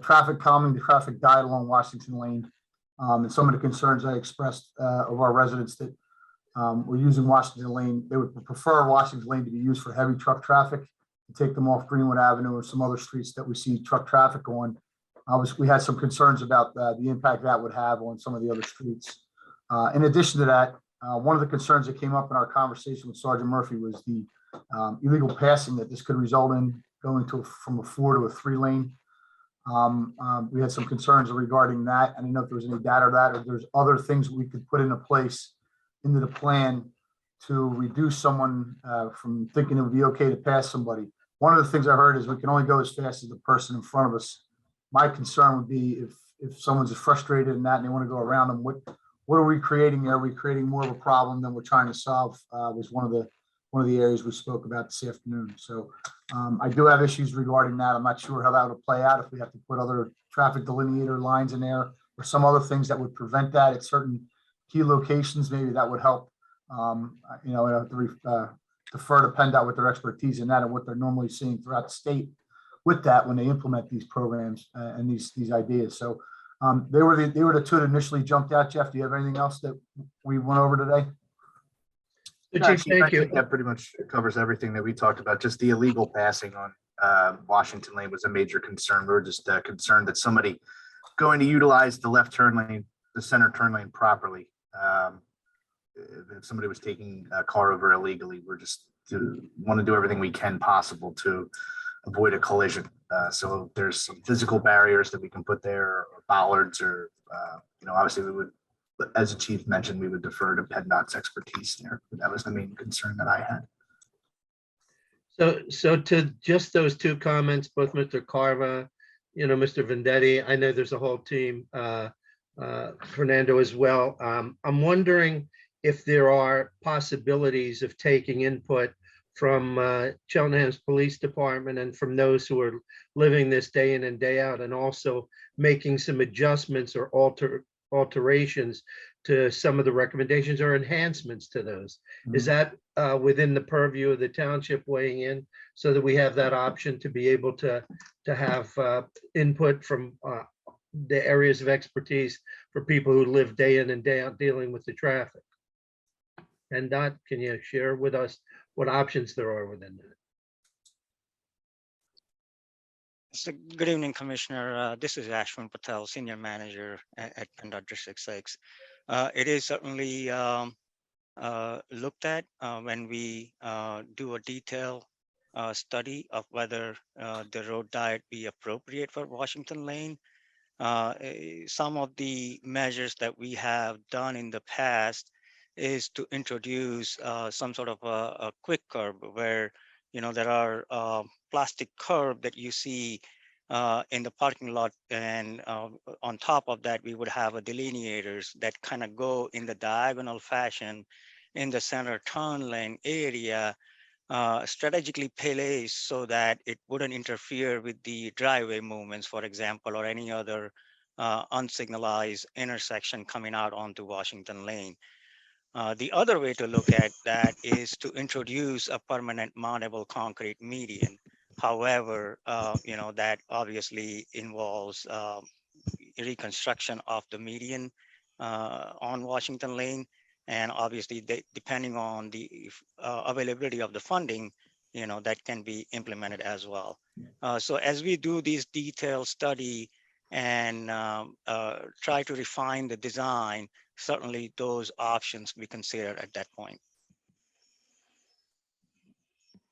traffic calming, the traffic diet along Washington Lane, and some of the concerns I expressed of our residents that were using Washington Lane. They would prefer Washington Lane to be used for heavy truck traffic, to take them off Greenwood Avenue or some other streets that we see truck traffic on. Obviously, we had some concerns about the impact that would have on some of the other streets. In addition to that, One of the concerns that came up in our conversation with Sergeant Murphy was the illegal passing that this could result in going from a 4 to a 3 lane. We had some concerns regarding that. I didn't know if there was any data or that, or if there's other things we could put into place into the plan to reduce someone from thinking it would be okay to pass somebody. One of the things I heard is we can only go as fast as the person in front of us. My concern would be if someone's frustrated in that and they want to go around them, what are we creating there? Are we creating more of a problem than we're trying to solve? Was one of the areas we spoke about this afternoon. So I do have issues regarding that. I'm not sure how that would play out if we have to put other traffic delineator lines in there or some other things that would prevent that at certain key locations. Maybe that would help. You know, I have to defer to PennDOT with their expertise in that and what they're normally seeing throughout the state with that when they implement these programs and these ideas. So they were the two that initially jumped out. Jeff, do you have anything else that we went over today? Chief, thank you. I think that pretty much covers everything that we talked about. Just the illegal passing on Washington Lane was a major concern. We were just concerned that somebody going to utilize the left turn lane, the center turn lane properly. If somebody was taking a car over illegally, we're just want to do everything we can possible to avoid a collision. So there's some physical barriers that we can put there, or bollards, or you know, obviously we would, as the chief mentioned, we would defer to PennDOT's expertise there. But that was the main concern that I had. So to just those two comments, both Mr. Carva, you know, Mr. Vendetti, I know there's a whole team, Fernando as well. I'm wondering if there are possibilities of taking input from Cheltenham's Police Department and from those who are living this day in and day out, and also making some adjustments or alterations to some of the recommendations or enhancements to those. Is that within the purview of the township weighing in, so that we have that option to be able to have input from the areas of expertise for people who live day in and day out dealing with the traffic? And PennDOT, can you share with us what options there are within that? So good evening, Commissioner. This is Ashwin Patel, Senior Manager at PennDOT District 6. It is certainly looked at when we do a detailed study of whether the road diet be appropriate for Washington Lane. Some of the measures that we have done in the past is to introduce some sort of a quick curb where, you know, there are plastic curb that you see in the parking lot, and on top of that, we would have a delineators that kind of go in the diagonal fashion in the center turn lane area, strategically placed so that it wouldn't interfere with the driveway movements, for example, or any other unsignalized intersection coming out onto Washington Lane. The other way to look at that is to introduce a permanent mountable concrete median. However, you know, that obviously involves reconstruction of the median on Washington Lane. And obviously, depending on the availability of the funding, you know, that can be implemented as well. So as we do this detailed study and try to refine the design, certainly those options we consider at that point.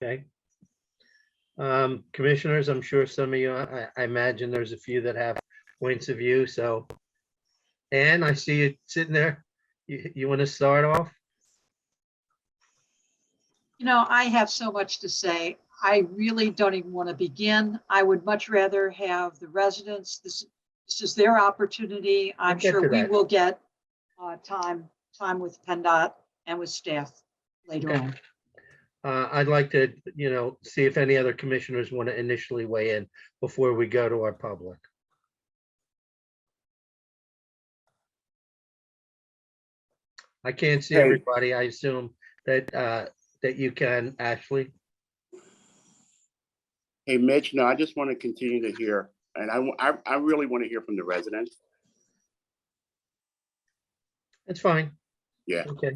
Okay. Commissioners, I'm sure some of you, I imagine there's a few that have points of view. So, Ann, I see you sitting there. You want to start off? You know, I have so much to say. I really don't even want to begin. I would much rather have the residents. This is their opportunity. I'm sure we will get time with PennDOT and with staff later on. I'd like to, you know, see if any other commissioners want to initially weigh in before we go to our public. I can't see everybody. I assume that that you can, Ashley. Hey, Mitch, no, I just want to continue to hear, and I really want to hear from the residents. That's fine. Yeah. Okay.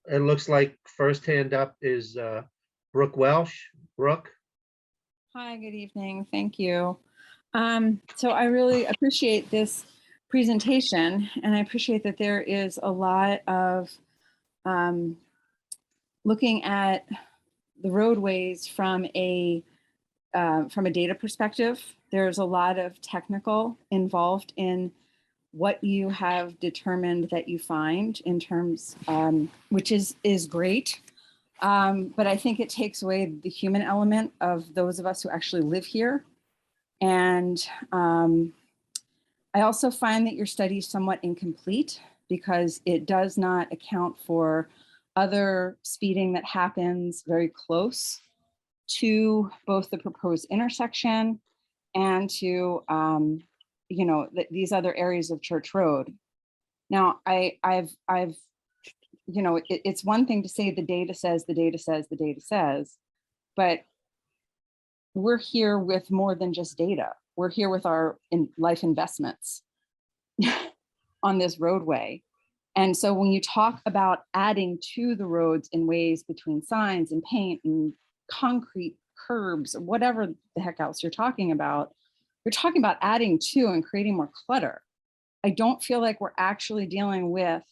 It looks like first hand up is Brooke Welsh. Brooke. Hi, good evening. Thank you. So I really appreciate this presentation, and I appreciate that there is a lot of looking at the roadways from a data perspective. There's a lot of technical involved in what you have determined that you find in terms, which is great. But I think it takes away the human element of those of us who actually live here. And I also find that your study is somewhat incomplete because it does not account for other speeding that happens very close to both the proposed intersection and to these other areas of Church Road. Now, I've it's one thing to say the data says, the data says, the data says, but we're here with more than just data. We're here with our life investments on this roadway. And so when you talk about adding to the roads in ways between signs and paint and concrete curbs, whatever the heck else you're talking about adding to and creating more clutter. I don't feel like we're actually dealing with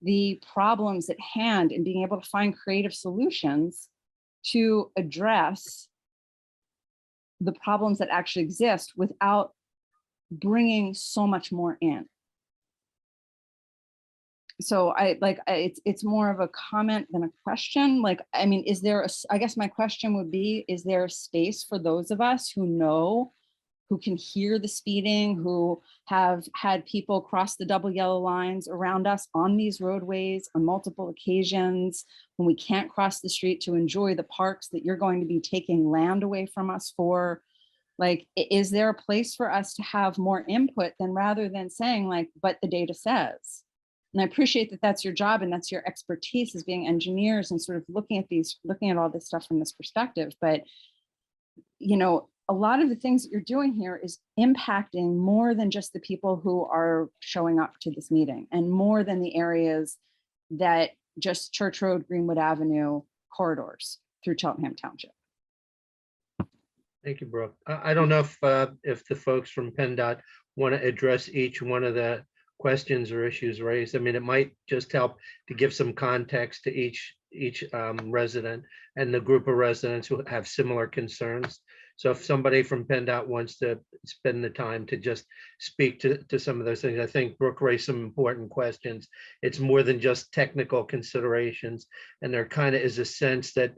the problems at hand and being able to find creative solutions to address the problems that actually exist without bringing so much more in. So it's more of a comment than a question. Like, I mean, I guess my question would be, is there a space for those of us who know, who can hear the speeding, who have had people cross the double yellow lines around us on these roadways on multiple occasions, when we can't cross the street to enjoy the parks that you're going to be taking land away from us for? Like, is there a place for us to have more input than rather than saying like, but the data says? And I appreciate that that's your job and that's your expertise as being engineers and sort of looking at all this stuff from this perspective. But, a lot of the things that you're doing here is impacting more than just the people who are showing up to this meeting and more than the areas that just Church Road, Greenwood Avenue corridors through Cheltenham Township. Thank you, Brooke. I don't know if the folks from PennDOT want to address each one of the questions or issues raised. I mean, it might just help to give some context to each resident and the group of residents who have similar concerns. So if somebody from PennDOT wants to spend the time to just speak to some of those things, I think Brooke raised some important questions. It's more than just technical considerations. And there kind of is a sense that,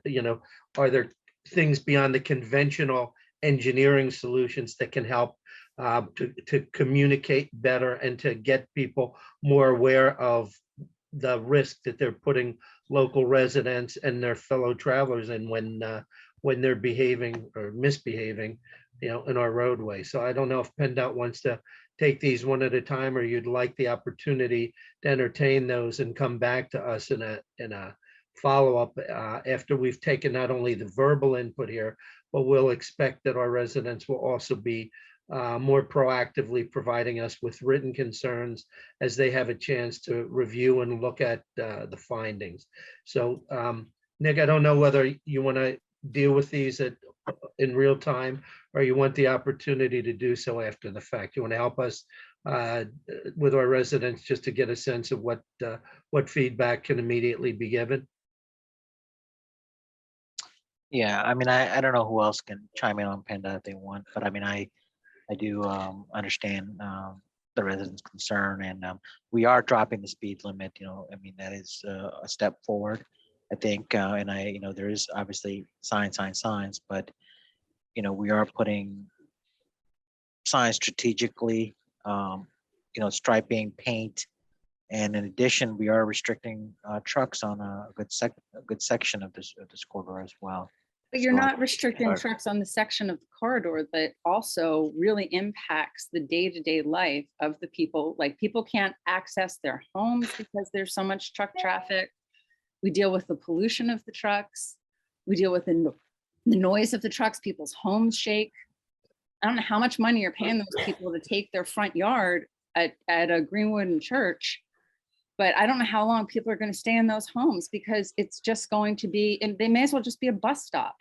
are there things beyond the conventional engineering solutions that can help to communicate better and to get people more aware of the risk that they're putting local residents and their fellow travelers in when they're behaving or misbehaving, in our roadway. So I don't know if PennDOT wants to take these one at a time, or you'd like the opportunity to entertain those and come back to us in a follow-up after we've taken not only the verbal input here, but we'll expect that our residents will also be more proactively providing us with written concerns as they have a chance to review and look at the findings. So Nick, I don't know whether you want to deal with these in real time, or you want the opportunity to do so after the fact. You want to help us with our residents just to get a sense of what feedback can immediately be given? Yeah, I mean, I don't know who else can chime in on PennDOT if they want, but I mean, I do understand the residents' concern, and we are dropping the speed limit. I mean, that is a step forward, I think, and there is obviously signs, but we are putting signs strategically, striping, paint, and in addition, we are restricting trucks on a good section of this corridor as well. But you're not restricting trucks on the section of the corridor that also really impacts the day-to-day life of the people. Like, people can't access their homes because there's so much truck traffic. We deal with the pollution of the trucks. We deal with the noise of the trucks. People's homes shake. I don't know how much money you're paying those people to take their front yard at a Greenwood and Church, but I don't know how long people are going to stay in those homes, because it's just going to be, and they may as well just be a bus stop.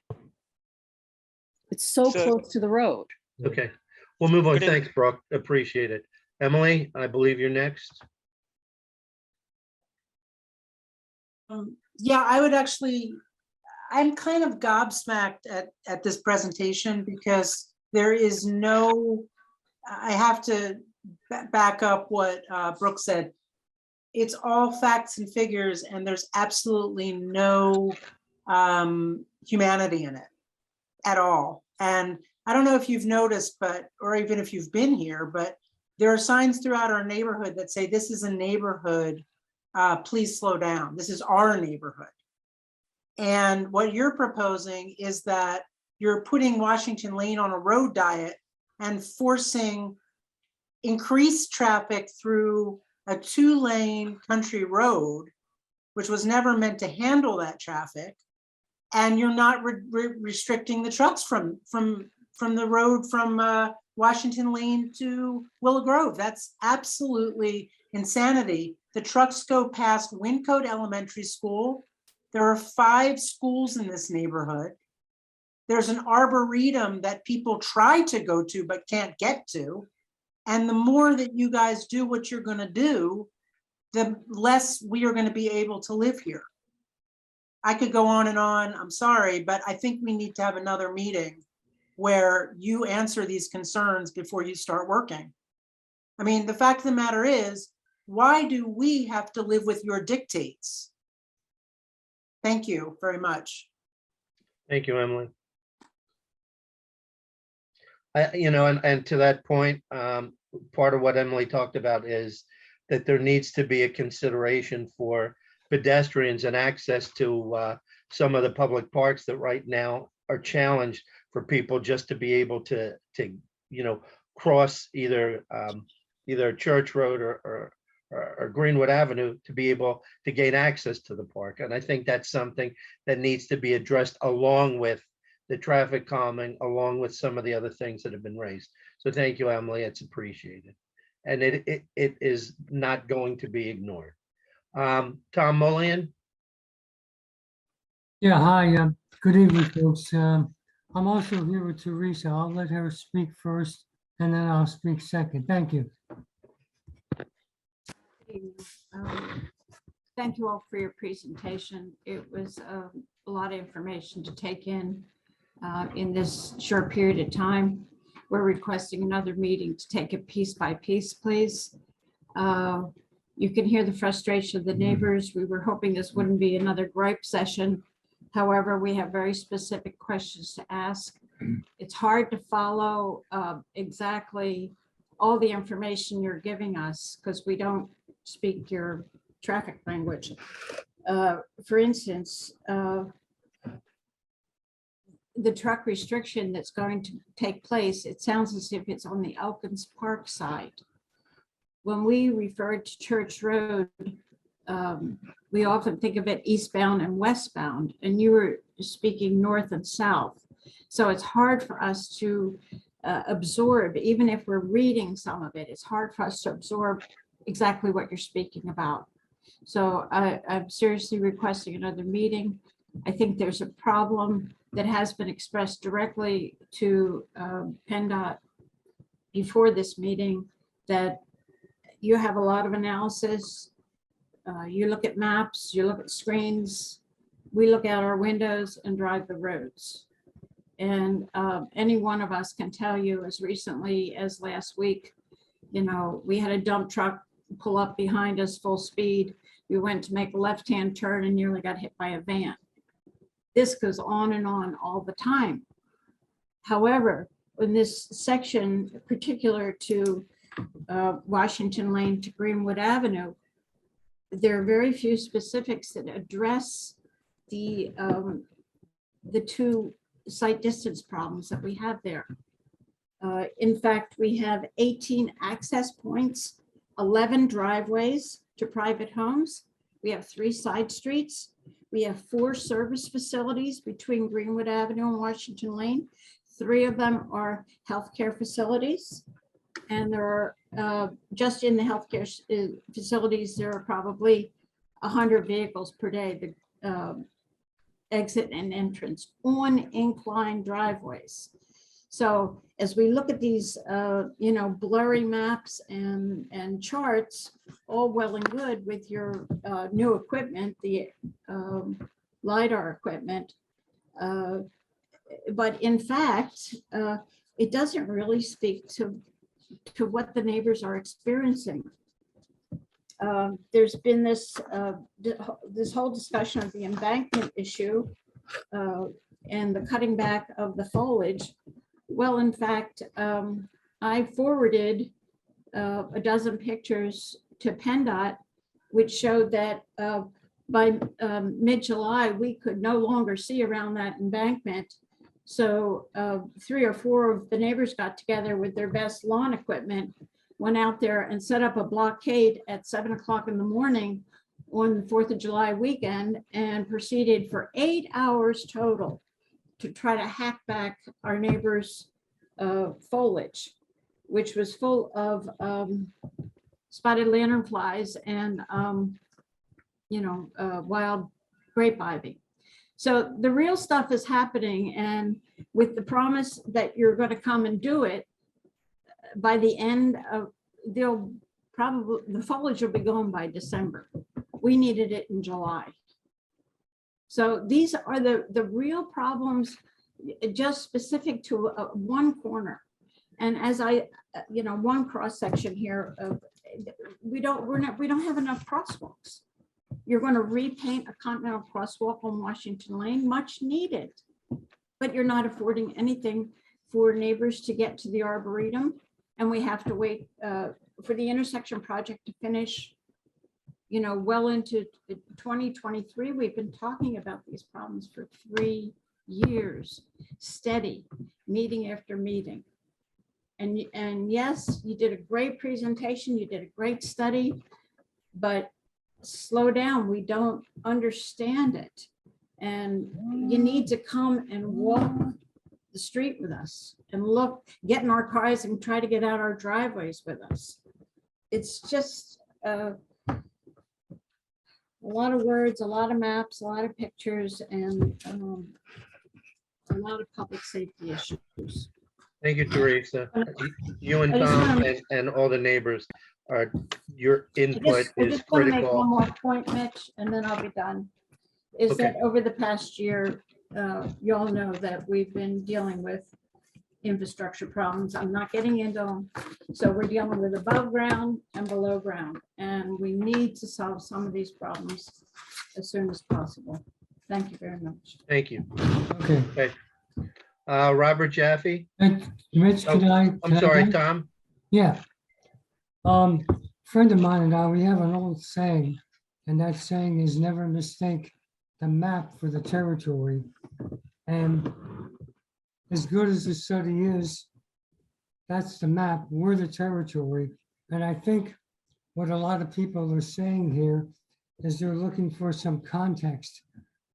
It's so close to the road. Okay, we'll move on. Thanks, Brooke. Appreciate it. Emily, I believe you're next. Yeah, I would actually, I'm kind of gobsmacked at this presentation because there is no, I have to back up what Brooke said. It's all facts and figures and there's absolutely no humanity in it at all. And I don't know if you've noticed, but, or even if you've been here, but there are signs throughout our neighborhood that say, this is a neighborhood, please slow down. This is our neighborhood. And what you're proposing is that you're putting Washington Lane on a road diet and forcing increased traffic through a 2-lane country road, which was never meant to handle that traffic. And you're not restricting the trucks from the road from Washington Lane to Willow Grove. That's absolutely insanity. The trucks go past Wyncote Elementary School. There are 5 schools in this neighborhood. There's an arboretum that people try to go to but can't get to. And the more that you guys do what you're going to do, the less we are going to be able to live here. I could go on and on, I'm sorry, but I think we need to have another meeting where you answer these concerns before you start working. I mean, the fact of the matter is, why do we have to live with your dictates? Thank you very much. Thank you, Emily. And to that point, part of what Emily talked about is that there needs to be a consideration for pedestrians and access to some of the public parks that right now are challenged for people just to be able to cross either Church Road or Greenwood Avenue to be able to gain access to the park. And I think that's something that needs to be addressed along with the traffic calming, along with some of the other things that have been raised. So thank you, Emily. It's appreciated. And it is not going to be ignored. Tom Mullian. Yeah, hi. Good evening, folks. I'm also here with Teresa. I'll let her speak first, and then I'll speak second. Thank you. Thank you all for your presentation. It was a lot of information to take in this short period of time. We're requesting another meeting to take it piece by piece, please. You can hear the frustration of the neighbors. We were hoping this wouldn't be another gripe session. However, we have very specific questions to ask. It's hard to follow exactly all the information you're giving us because we don't speak your traffic language. For instance, the truck restriction that's going to take place, it sounds as if it's on the Elkins Park side. When we refer to Church Road, we often think of it eastbound and westbound, and you were speaking north and south. So it's hard for us to absorb, even if we're reading some of it, it's hard for us to absorb exactly what you're speaking about. So I'm seriously requesting another meeting. I think there's a problem that has been expressed directly to PennDOT before this meeting, that you have a lot of analysis. You look at maps, you look at screens, we look out our windows and drive the roads. And any one of us can tell you, as recently as last week, we had a dump truck pull up behind us full speed. We went to make a left-hand turn and nearly got hit by a van. This goes on and on all the time. However, in this section, particular to Washington Lane to Greenwood Avenue, there are very few specifics that address the 2 site distance problems that we have there. In fact, we have 18 access points, 11 driveways to private homes. We have 3 side streets. We have 4 service facilities between Greenwood Avenue and Washington Lane. 3 of them are healthcare facilities. And there are, just in the healthcare facilities, there are probably 100 vehicles per day, the exit and entrance on inclined driveways. So as we look at these, blurry maps and charts, all well and good with your new equipment, the LiDAR equipment. But in fact, it doesn't really speak to what the neighbors are experiencing. There's been this whole discussion of the embankment issue and the cutting back of the foliage. Well, in fact, I forwarded a dozen pictures to PennDOT, which showed that by mid-July, we could no longer see around that embankment. So 3 or 4 of the neighbors got together with their best lawn equipment, went out there and set up a blockade at 7 o'clock in the morning on the 4th of July weekend and proceeded for 8 hours total to try to hack back our neighbors' foliage, which was full of spotted lanternflies and wild grape ivy. So the real stuff is happening, and with the promise that you're going to come and do it by the end of, the foliage will be gone by December. We needed it in July. So these are the real problems, just specific to one corner. And as one cross section here of, we don't have enough crosswalks. You're going to repaint a continental crosswalk on Washington Lane, much needed, but you're not affording anything for neighbors to get to the Arboretum. And we have to wait for the intersection project to finish, well into 2023. We've been talking about these problems for 3 years, steady, meeting after meeting. And yes, you did a great presentation, you did a great study, but slow down, we don't understand it. And you need to come and walk the street with us and look, get in our cars and try to get out our driveways with us. It's just a lot of words, a lot of maps, a lot of pictures, and a lot of public safety issues. Thank you, Teresa. You and Tom and all the neighbors, your input I is just want to make one critical. more point, Mitch, and then I'll be done. Is that over the past year, you all know that we've been dealing with infrastructure problems. I'm not getting into them. So we're dealing with above ground and below ground, and we need to solve some of these problems as soon as possible. Thank you very much. Thank you. Okay. Robert Jaffe. Mitch, Oh, can I? I'm sorry, go? Tom. Yeah. Friend of mine and I, we have an old saying, and that saying is never mistake the map for the territory. And as good as the study is, that's the map, we're the territory. And I think what a lot of people are saying here is they're looking for some context.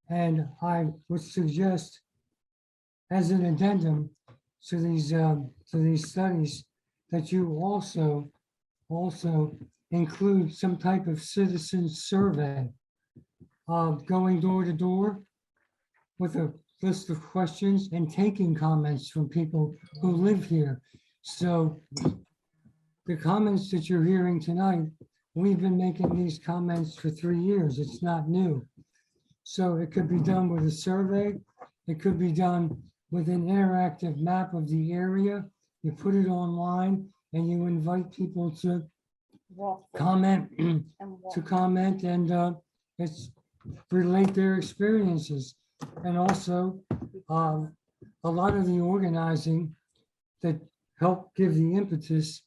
And I would suggest, as an addendum to these studies, that you also include some type of citizen survey, going door to door with a list of questions and taking comments from people who live here. So the comments that you're hearing tonight, we've been making these comments for 3 years. It's not new. So it could be done with a survey. It could be done with an interactive map of the area. You put it online and you invite people to comment and it's relate their experiences. And also a lot of the organizing that helped give the impetus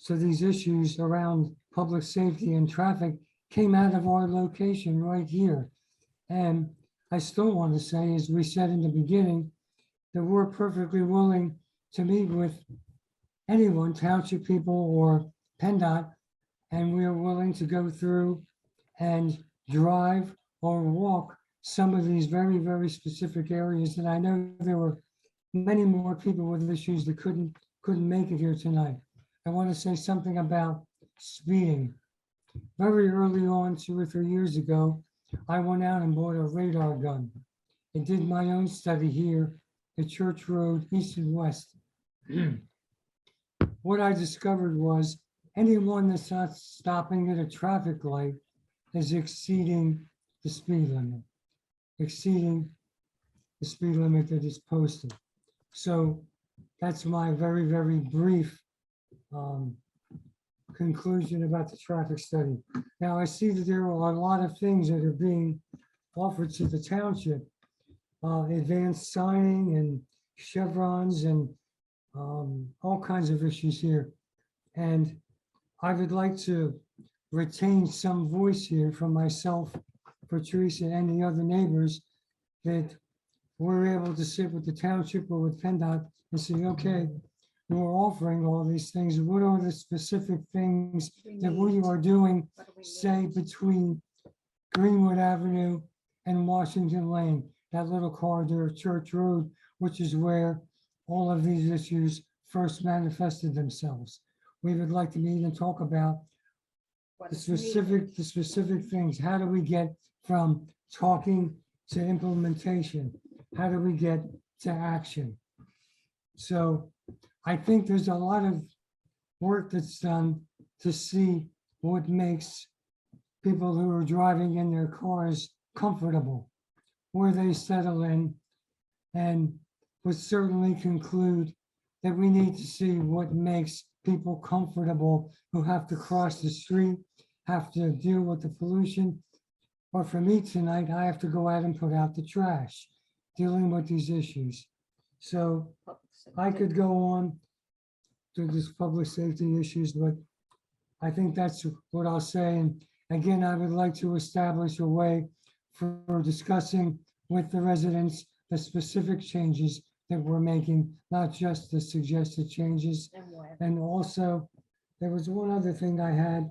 to these issues around public safety and traffic came out of our location right here. And I still want to say, as we said in the beginning, that we're perfectly willing to meet with anyone, township people or PennDOT, and we are willing to go through and drive or walk some of these very, very specific areas. And I know there were many more people with issues that couldn't make it here tonight. I want to say something about speeding. Very early on, 2 or 3 years ago, I went out and bought a radar gun. I did my own study here the Church Road east and west. What I discovered was anyone that's not stopping at a traffic light is exceeding the speed limit, exceeding the speed limit that is posted. So that's my very, very brief conclusion about the traffic study. Now, I see that there are a lot of things that are being offered to the township, advanced signing and chevrons and all kinds of issues here. And I would like to retain some voice here from myself, for Teresa and the other neighbors, that we're able to sit with the township or with PennDOT and say, okay, we're offering all these things. What are the specific things that we are doing, say, between Greenwood Avenue and Washington Lane, that little corridor of Church Road, which is where all of these issues first manifested themselves. We would like to meet and talk about the specific things. How do we get from talking to implementation? How do we get to action? So I think there's a lot of work that's done to see what makes people who are driving in their cars comfortable, where they settle in, and would certainly conclude that we need to see what makes people comfortable who have to cross the street, have to deal with the pollution. Or for me tonight, I have to go out and put out the trash, dealing with these issues. So I could go on to this public safety issues, but I think that's what I'll say. And again, I would like to establish a way for discussing with the residents the specific changes that we're making, not just the suggested changes. And also, there was one other thing I had.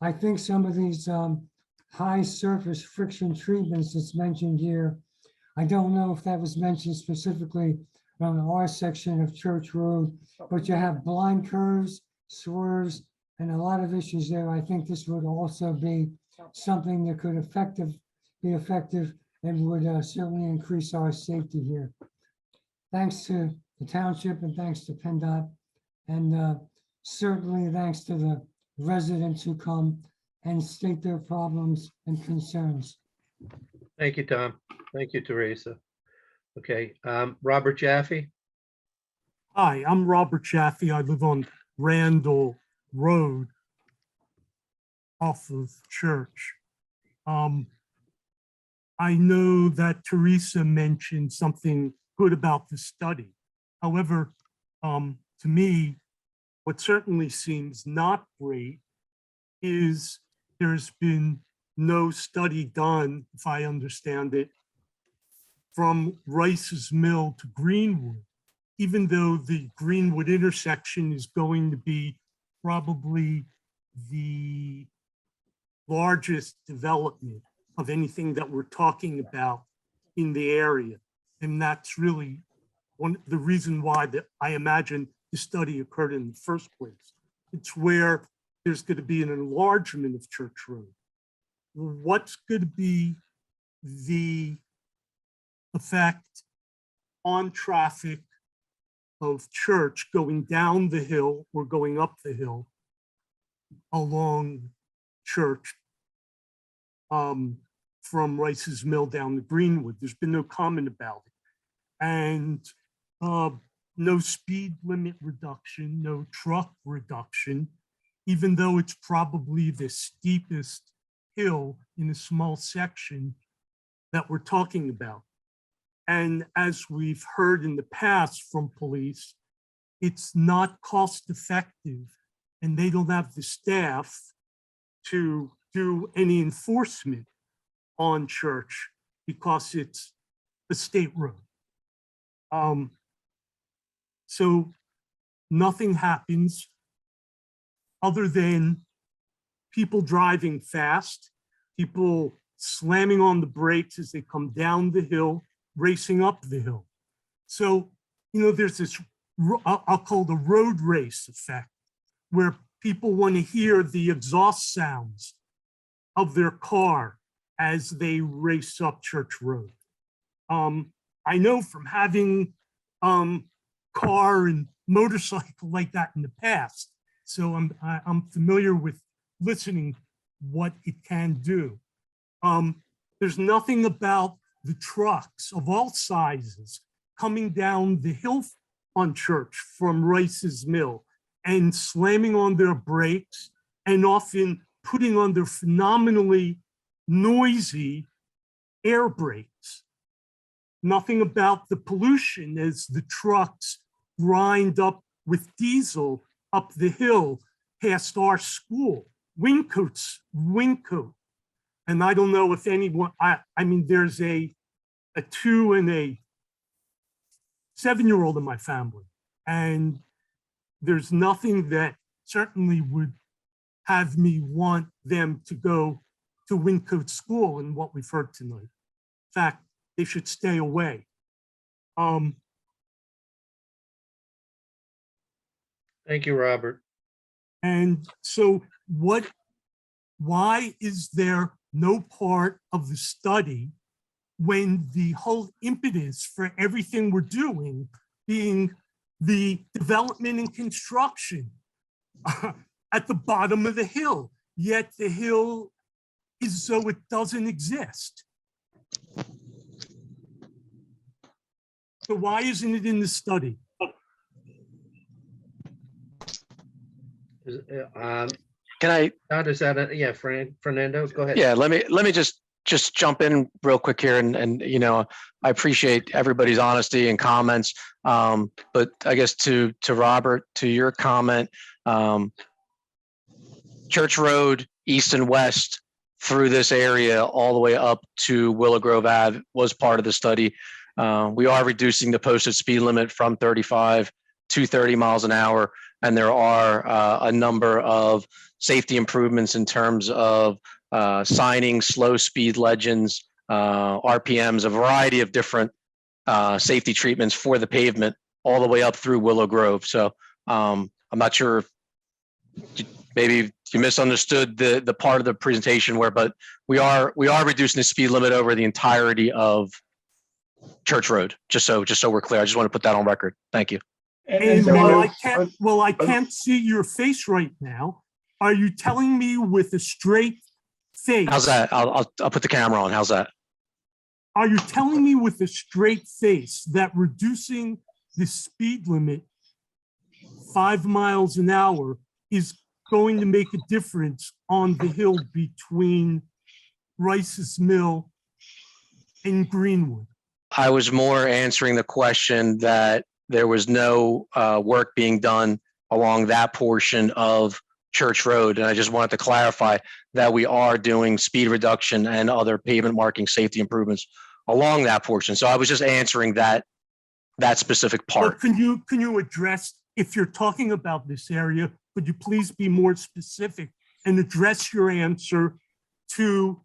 I think some of these high surface friction treatments that's mentioned here, I don't know if that was mentioned specifically on our section of Church Road, but you have blind curves, swerves, and a lot of issues there. I think this would also be something that could be effective and would certainly increase our safety here. Thanks to the township and thanks to PennDOT, and certainly thanks to the residents who come and state their problems and concerns. Thank you, Tom. Thank you, Teresa. Okay, Robert Jaffe. Hi, I'm Robert Jaffe. I live on Randall Road off of Church. I know that Teresa mentioned something good about the study. However, to me, what certainly seems not great is there's been no study done, if I understand it, from Rice's Mill to Greenwood, even though the Greenwood intersection is going to be probably the largest development of anything that we're talking about in the area. And that's really the reason why I imagine the study occurred in the first place. It's where there's going to be an enlargement of Church Road. What's going to be the effect on traffic of Church going down the hill or going up the hill along Church from Rice's Mill down to Greenwood? There's been no comment about it. And no speed limit reduction, no truck reduction, even though it's probably the steepest hill in a small section that we're talking about. And as we've heard in the past from police, it's not cost effective and they don't have the staff to do any enforcement on Church because it's a state road. So nothing happens other than people driving fast, people slamming on the brakes as they come down the hill, racing up the hill. So, there's this, I'll call the road race effect, where people want to hear the exhaust sounds of their car as they race up Church Road. I know from having car and motorcycle like that in the past. So I'm familiar with listening what it can do. There's nothing about the trucks of all sizes coming down the hill on Church from Rice's Mill and slamming on their brakes and often putting on their phenomenally noisy air brakes. Nothing about the pollution as the trucks grind up with diesel up the hill past our school, Wingcote. And I don't know if anyone, I mean, there's a 2 and a 7-year-old in my family. And there's nothing that certainly would have me want them to go to Wingcote School and what we've heard tonight. In fact, they should stay away. Thank you, Robert. And so why is there no part of the study when the whole impetus for everything we're doing being the development and construction at the bottom of the hill, yet the hill is though it doesn't exist? So why isn't it in the study? Can I? How does that? Yeah, Fernando, go ahead. Yeah, let me just jump in real quick here, and you know, I appreciate everybody's honesty and comments. But I guess to Robert, to your comment, Church Road, east and west through this area, all the way up to Willow Grove Ave was part of the study. We are reducing the posted speed limit from 35 to 30 miles an hour. And there are a number of safety improvements in terms of signing, slow speed legends, RPMs, a variety of different safety treatments for the pavement all the way up through Willow Grove. So I'm not sure, maybe you misunderstood the part of the presentation but we are reducing the speed limit over the entirety of Church Road, just so we're clear. I just want to put that on record. Thank you. And while I can't see your face right now, are you telling me with a straight face? How's that? I'll put the camera on. How's that? Are you telling me with a straight face that reducing the speed limit 5 miles an hour is going to make a difference on the hill between Rice's Mill and Greenwood? I was more answering the question that there was no work being done along that portion of Church Road. And I just wanted to clarify that we are doing speed reduction and other pavement marking safety improvements along that portion. So I was just answering that specific part. But can you address, if you're talking about this area, could you please be more specific and address your answer to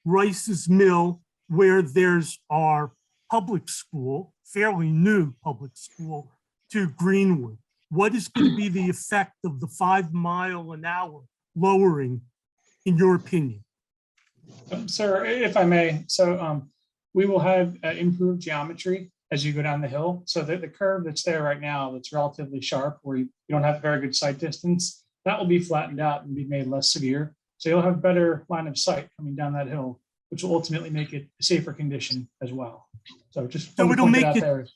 Rice's Mill, where there's our public school, fairly new public school, to Greenwood? What is going to be the effect of the 5 mile an hour lowering, in your opinion? Sir, if I may, so we will have improved geometry as you go down the hill. So that the curve that's there right now, that's relatively sharp, where you don't have very good sight distance, that will be flattened out and be made less severe. So you'll have better line of sight coming down that hill, which will ultimately make it a safer condition as well. So just So it'll make it, there.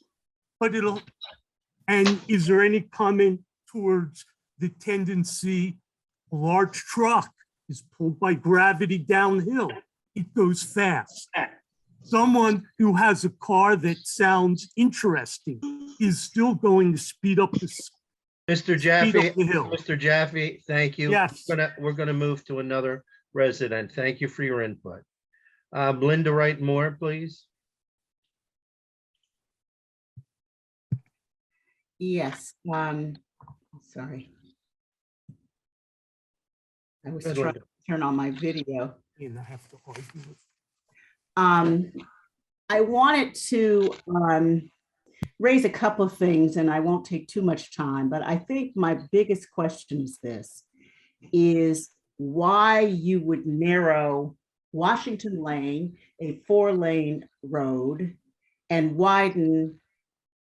but it'll, and is there any comment towards the tendency, a large truck is pulled by gravity downhill, it goes fast. Someone who has a car that sounds interesting is still going to speed up the Mr. Jaffe, the hill. Mr. Jaffe, thank you. Yes. We're gonna move to another resident. Thank you for your input. Linda Wright Moore, please. Yes, sorry. I was Good, trying Linda. to turn on my video. And I have to argue with. I wanted to raise a couple of things, and I won't take too much time, but I think my biggest question is this, is why you would narrow Washington Lane, a 4-lane road, and widen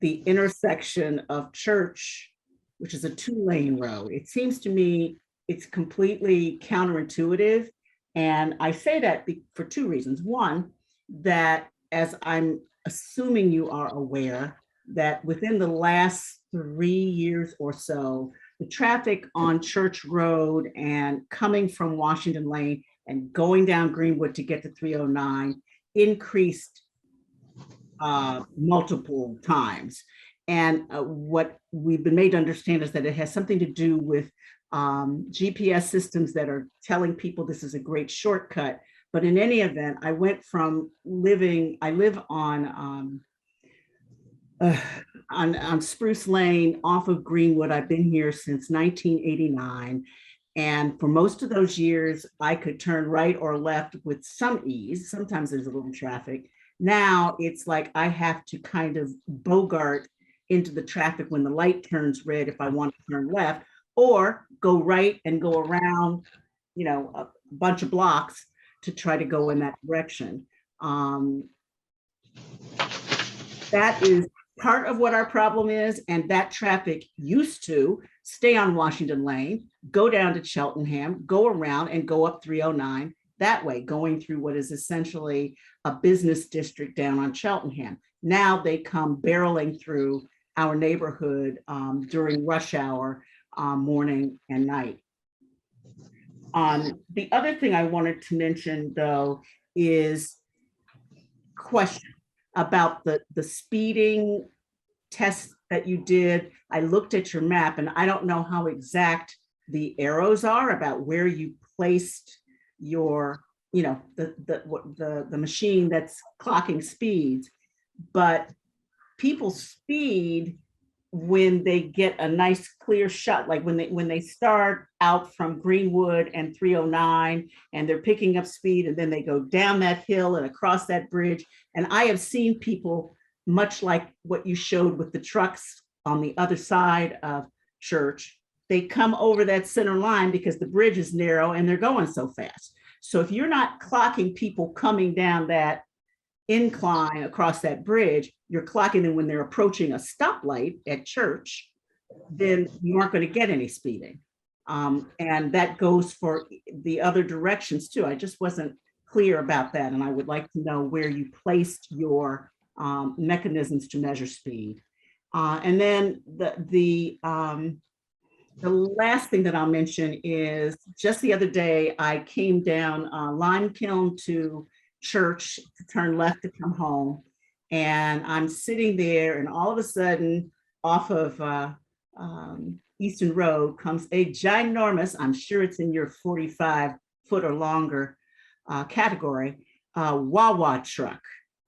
the intersection of Church, which is a 2-lane road. It seems to me it's completely counterintuitive. And I say that for 2 reasons. One, that as I'm assuming you are aware, that within the last 3 years or so, the traffic on Church Road and coming from Washington Lane and going down Greenwood to get to 309 increased multiple times. And what we've been made to understand is that it has something to do with GPS systems that are telling people this is a great shortcut. But in any event, I went from I live on Spruce Lane off of Greenwood. I've been here since 1989. And for most of those years, I could turn right or left with some ease. Sometimes there's a little traffic. Now it's like I have to kind of bogart into the traffic when the light turns red if I want to turn left, or go right and go around, a bunch of blocks to try to go in that direction. That is part of what our problem is, and that traffic used to stay on Washington Lane, go down to Cheltenham, go around and go up 309 that way, going through what is essentially a business district down on Cheltenham. Now they come barreling through our neighborhood during rush hour, morning and night. The other thing I wanted to mention, though, is question about the speeding test that you did. I looked at your map and I don't know how exact the arrows are about where you placed your, the machine that's clocking speeds, but people speed when they get a nice clear shot, like when they start out from Greenwood and 309 and they're picking up speed, and then they go down that hill and across that bridge. And I have seen people, much like what you showed with the trucks on the other side of Church, they come over that center line because the bridge is narrow and they're going so fast. So if you're not clocking people coming down that incline across that bridge, you're clocking them when they're approaching a stoplight at Church, then you aren't going to get any speeding. And that goes for the other directions too. I just wasn't clear about that. And I would like to know where you placed your mechanisms to measure speed. And then the last thing that I'll mention is just the other day, I came down Lime Kiln to Church to turn left to come home. And I'm sitting there, and all of a sudden off of Eastern Road comes a ginormous, I'm sure it's in your 45-foot or longer category, Wawa truck.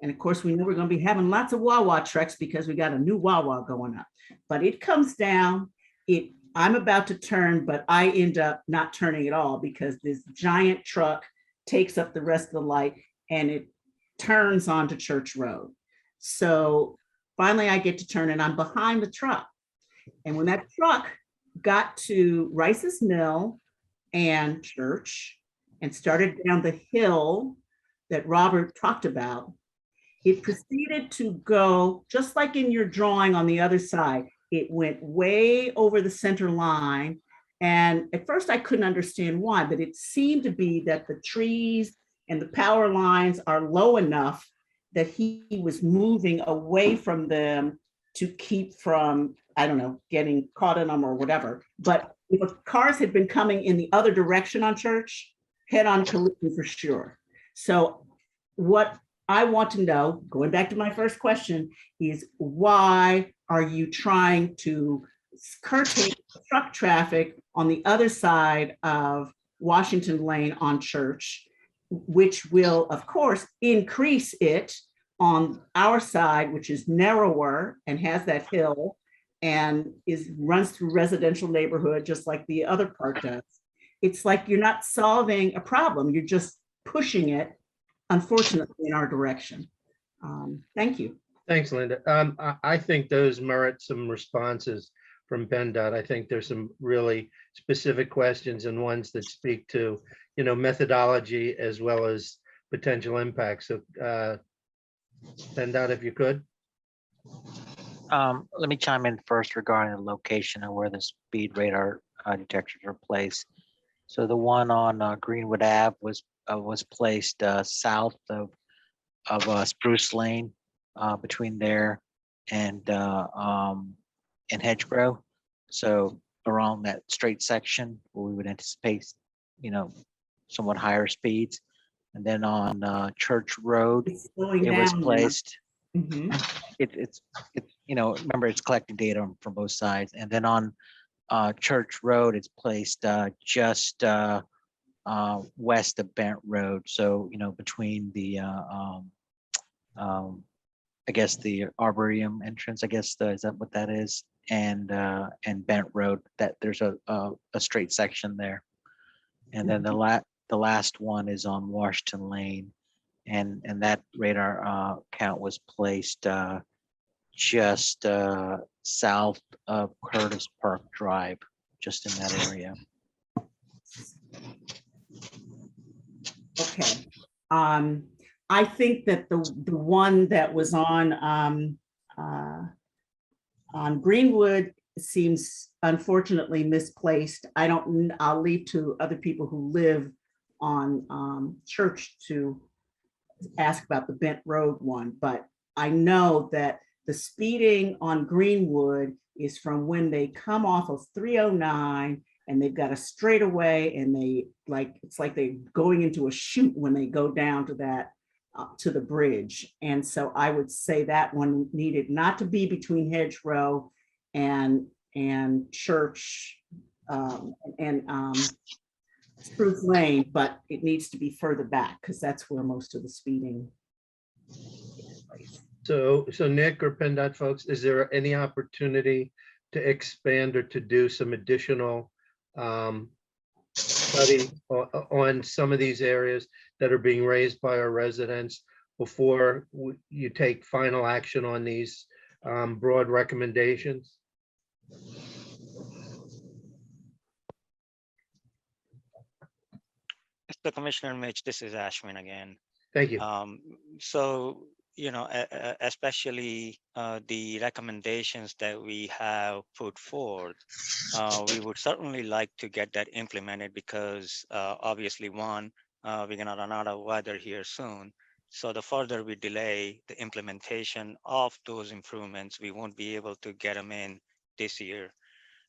And of course, we know we're going to be having lots of Wawa trucks because we got a new Wawa going up. But it comes down, I'm about to turn, but I end up not turning at all because this giant truck takes up the rest of the light and it turns onto Church Road. So finally I get to turn and I'm behind the truck. And when that truck got to Rice's Mill and Church and started down the hill that Robert talked about, it proceeded to go, just like in your drawing on the other side, it went way over the center line. And at first I couldn't understand why, but it seemed to be that the trees and the power lines are low enough that he was moving away from them to keep from, I don't know, getting caught in them or whatever. But if cars had been coming in the other direction on Church, head-on collision for sure. So what I want to know, going back to my first question, is why are you trying to curtail truck traffic on the other side of Washington Lane on Church, which will, of course, increase it on our side, which is narrower and has that hill and runs through residential neighborhood, just like the other part does. It's like you're not solving a problem, you're just pushing it, unfortunately, in our direction. Thank you. Thanks, Linda. I think those merit some responses from PennDOT. I think there's some really specific questions and ones that speak to, methodology as well as potential impacts. So PennDOT, if you could. Let me chime in first regarding the location of where the speed radar detectors are placed. So the one on Greenwood Ave was placed south of Spruce Lane, between there and Hedgerow. So around that straight section where we would anticipate, somewhat higher speeds. And then on Church Road, It's slowing it was down now. placed. Mhm. It's remember, it's collecting data from both sides. And then on Church Road, it's placed just west of Bent Road. So, between the I guess the Arboretum entrance, is that what that is? And Bent Road, that there's a straight section there. And then the last one is on Washington Lane, and that radar count was placed just south of Curtis Park Drive, just in that area. Okay. I think that the one that was on Greenwood seems unfortunately misplaced. I'll leave to other people who live on Church to ask about the Bent Road one, but I know that the speeding on Greenwood is from when they come off of 309 and they've got a straightaway, and it's like they're going into a chute when they go down to that to the bridge. And so I would say that one needed not to be between Hedgerow and Church and Spruce Lane, but it needs to be further back because that's where most of the speeding takes place. So Nick or PennDOT folks, is there any opportunity to expand or to do some additional study on some of these areas that are being raised by our residents before you take final action on these broad recommendations? Mr. Commissioner Mitch, this is Ashwin again. Thank you. So, especially the recommendations that we have put forth, we would certainly like to get that implemented because obviously, one, we're gonna run out of weather here soon. So the further we delay the implementation of those improvements, we won't be able to get them in this year.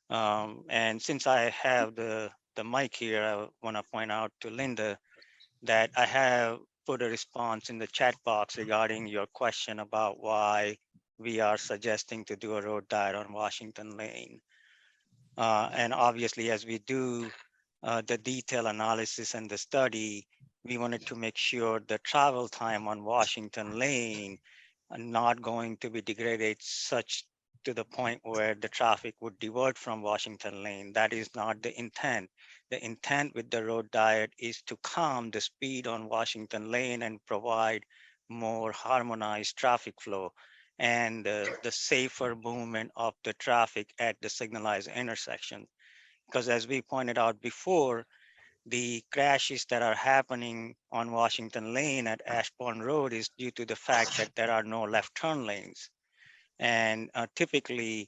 And since I have the mic here, I want to point out to Linda that I have put a response in the chat box regarding your question about why we are suggesting to do a road diet on Washington Lane. And obviously, as we do the detailed analysis and the study, we wanted to make sure the travel time on Washington Lane are not going to be degraded such to the point where the traffic would divert from Washington Lane. That is not the intent. The intent with the road diet is to calm the speed on Washington Lane and provide more harmonized traffic flow and the safer movement of the traffic at the signalized intersection. Because as we pointed out before, the crashes that are happening on Washington Lane at Ashbourne Road is due to the fact that there are no left turn lanes. And typically,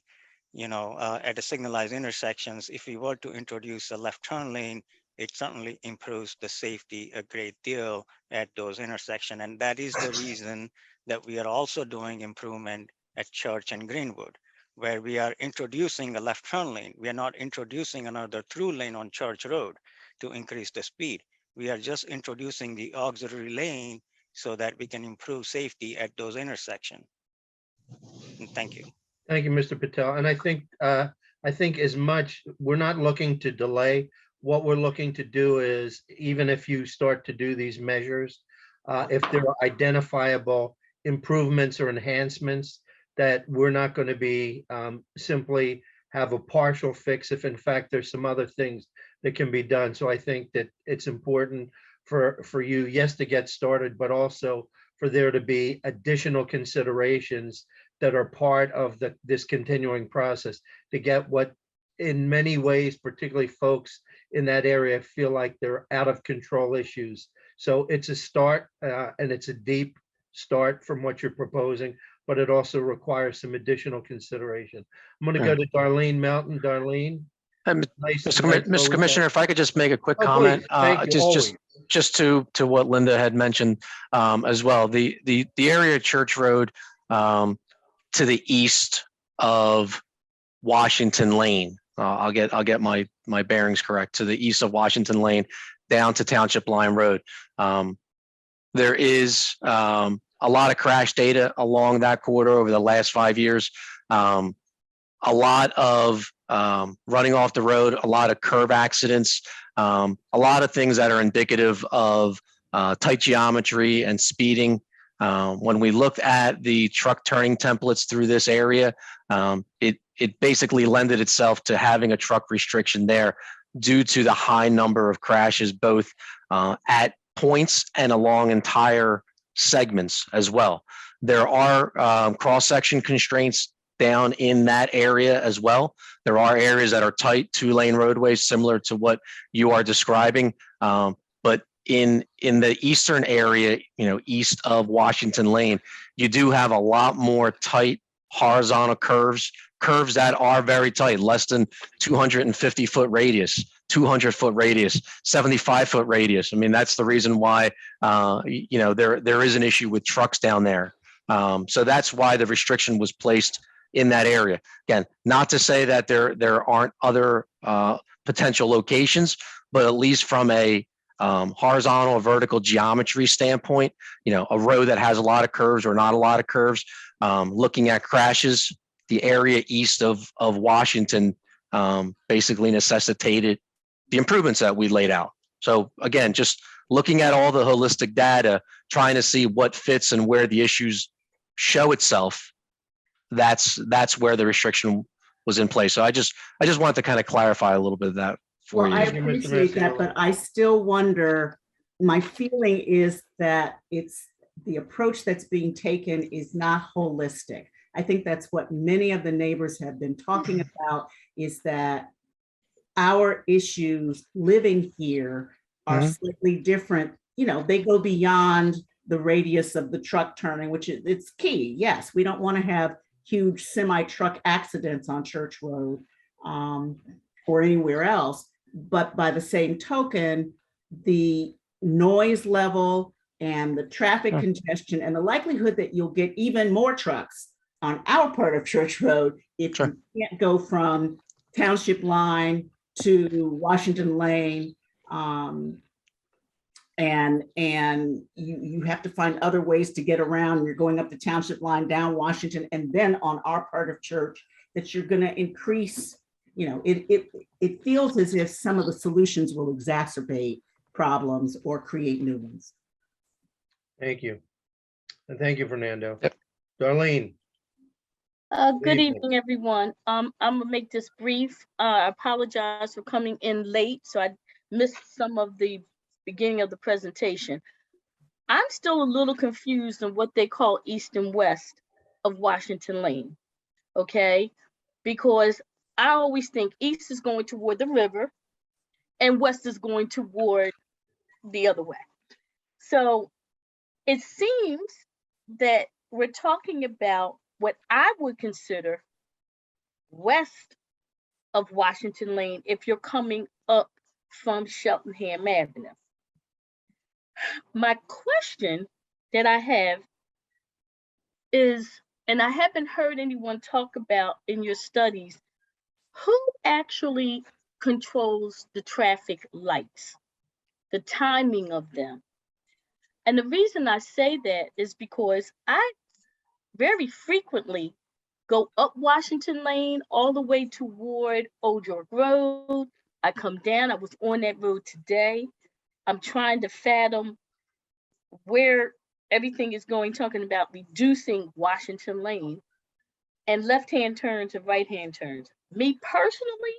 at the signalized intersections, if we were to introduce a left turn lane, it certainly improves the safety a great deal at those intersections. And that is the reason that we are also doing improvement at Church and Greenwood, where we are introducing a left turn lane. We are not introducing another through lane on Church Road to increase the speed. We are just introducing the auxiliary lane so that we can improve safety at those intersections. Thank you. Thank you, Mr. Patel. And I think as much, we're not looking to delay. What we're looking to do is, even if you start to do these measures, if there are identifiable improvements or enhancements, that we're not going to be simply have a partial fix if in fact there's some other things that can be done. So I think that it's important for you, yes, to get started, but also for there to be additional considerations that are part of this continuing process to get what in many ways, particularly folks in that area, feel like they're out of control issues. So it's a start and it's a deep start from what you're proposing, but it also requires some additional consideration. I'm going to go to Darlene Mountain. Darlene? Nice, Mr. Commissioner, if I could just make a quick Oh, comment, please. Thank you, always. just to what Linda had mentioned as well. The area of Church Road to the east of Washington Lane. I'll get my bearings correct. To the east of Washington Lane, down to Township Line Road. There is a lot of crash data along that corridor over the last 5 years. A lot of running off the road, a lot of curb accidents, a lot of things that are indicative of tight geometry and speeding. When we looked at the truck turning templates through this area, it basically lended itself to having a truck restriction there due to the high number of crashes, both at points and along entire segments as well. There are cross-section constraints down in that area as well. There are areas that are tight, 2-lane roadways, similar to what you are describing. But in the eastern area, east of Washington Lane, you do have a lot more tight horizontal curves that are very tight, less than 250-foot radius, 200-foot radius, 75-foot radius. I mean, that's the reason why, there is an issue with trucks down there. So that's why the restriction was placed in that area. Again, not to say that there aren't other potential locations, but at least from a horizontal or vertical geometry standpoint, a road that has a lot of curves or not a lot of curves, looking at crashes, the area east of Washington basically necessitated the improvements that we laid out. So again, just looking at all the holistic data, trying to see what fits and where the issues show itself, that's where the restriction was in place. So I just wanted to kind of clarify a little bit of that for you. I appreciate that, but I still wonder, my feeling is that it's the approach that's being taken is not holistic. I think that's what many of the neighbors have been talking about, is that our issues living here are slightly different. They go beyond the radius of the truck turning, which it's key. Yes, we don't want to have huge semi-truck accidents on Church Road or anywhere else. But by the same token, the noise level and the traffic congestion and the likelihood that you'll get even more trucks on our part of Church Road if you can't go from Township Line to Washington Lane, and you have to find other ways to get around. You're going up the Township Line, down Washington, and then on our part of Church, that you're going to increase. It feels as if some of the solutions will exacerbate problems or create new ones. Thank you. And thank you, Fernando. Yep. Darlene. Good evening, everyone. I'm gonna make this brief. I apologize for coming in late, so I missed some of the beginning of the presentation. I'm still a little confused on what they call east and west of Washington Lane, okay? Because I always think east is going toward the river and west is going toward the other way. So it seems that we're talking about what I would consider west of Washington Lane if you're coming up from Cheltenham Avenue. My question that I have is, and I haven't heard anyone talk about in your studies, who actually controls the traffic lights, the timing of them? And the reason I say that is because I very frequently go up Washington Lane all the way toward Old York Road. I come down, I was on that road today. I'm trying to fathom where everything is going, talking about reducing Washington Lane and left-hand turns and right-hand turns. Me personally,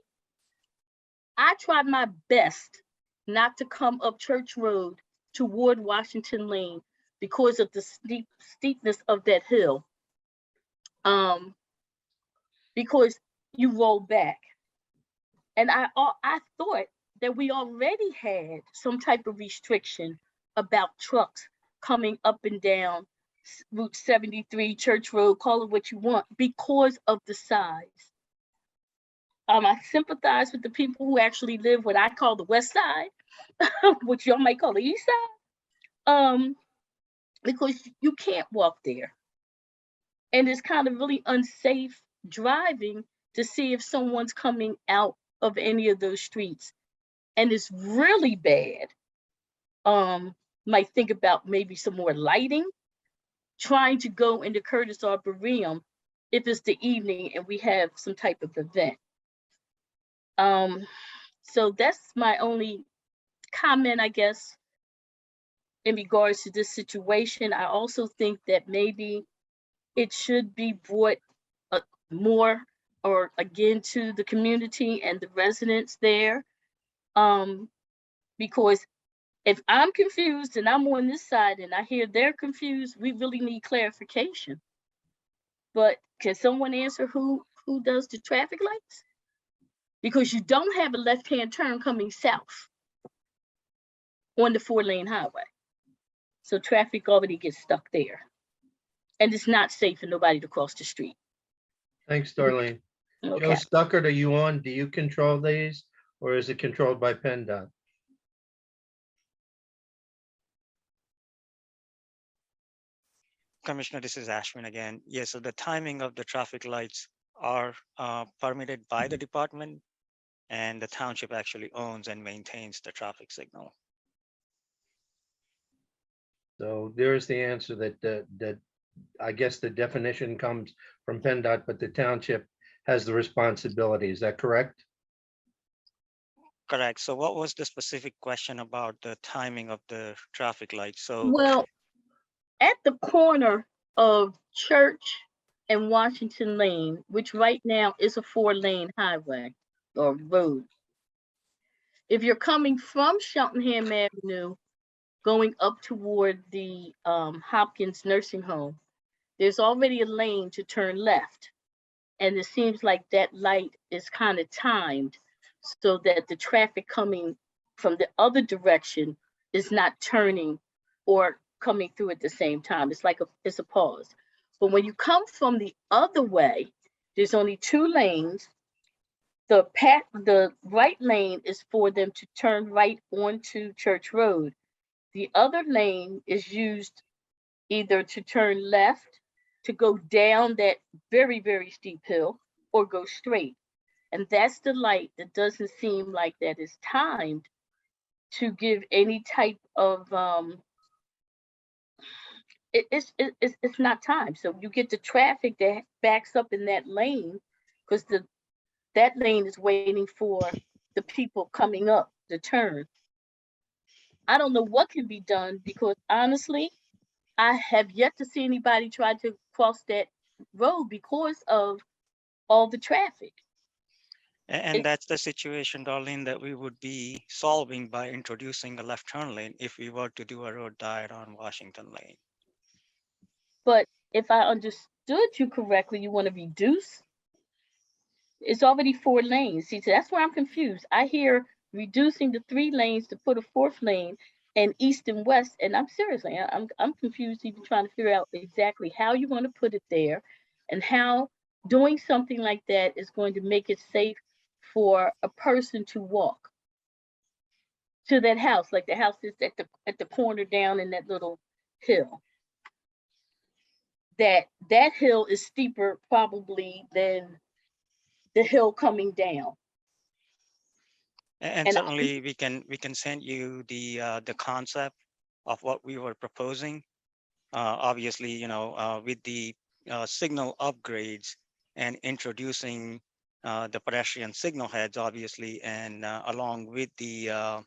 I try my best not to come up Church Road toward Washington Lane because of the steepness of that hill. Because you roll back. And I thought that we already had some type of restriction about trucks coming up and down Route 73, Church Road, call it what you want, because of the size. I sympathize with the people who actually live what I call the west side, which y'all might call the east side, because you can't walk there. And it's kind of really unsafe driving to see if someone's coming out of any of those streets. And it's really bad. Might think about maybe some more lighting, trying to go into Curtis Arboretum if it's the evening and we have some type of event. So that's my only comment, I guess, in regards to this situation. I also think that maybe it should be brought more or again to the community and the residents there. Because if I'm confused and I'm on this side and I hear they're confused, we really need clarification. But can someone answer who does the traffic lights? Because you don't have a left-hand turn coming south on the 4-lane highway. So traffic already gets stuck there. And it's not safe for nobody to cross the street. Thanks, Darlene. Okay. Joe Stuckert, are you on? Do you control these or is it controlled by PennDOT? Commissioner, this is Ashwin again. Yes, so the timing of the traffic lights are permitted by the department, and the township actually owns and maintains the traffic signal. So there's the answer that I guess the definition comes from PennDOT, but the township has the responsibility. Is that correct? Correct. So what was the specific question about the timing of the traffic lights? So Well, at the corner of Church and Washington Lane, which right now is a 4-lane highway or road. If you're coming from Cheltenham Avenue, going up toward the Hopkins Nursing Home, there's already a lane to turn left. And it seems like that light is kind of timed so that the traffic coming from the other direction is not turning or coming through at the same time. It's like it's a pause. But when you come from the other way, there's only 2 lanes. The right lane is for them to turn right onto Church Road. The other lane is used either to turn left, to go down that very, very steep hill, or go straight. And that's the light that doesn't seem like that is timed to give any type of, it's not timed. So you get the traffic that backs up in that lane because that lane is waiting for the people coming up the turn. I don't know what can be done because honestly, I have yet to see anybody try to cross that road because of all the traffic. And that's the situation, Darlene, that we would be solving by introducing a left turn lane if we were to do a road diet on Washington Lane. But if I understood you correctly, you want to reduce. It's already 4 lanes. See, so that's where I'm confused. I hear reducing the 3 lanes to put a 4th lane and east and west. And I'm seriously, I'm confused even trying to figure out exactly how you want to put it there and how doing something like that is going to make it safe for a person to walk to that house, like the house is at the corner down in that little hill. That hill is steeper probably than the hill coming down. And certainly we can send you the concept of what we were proposing. Obviously, you know, with the signal upgrades and introducing the pedestrian signal heads, obviously, and along with the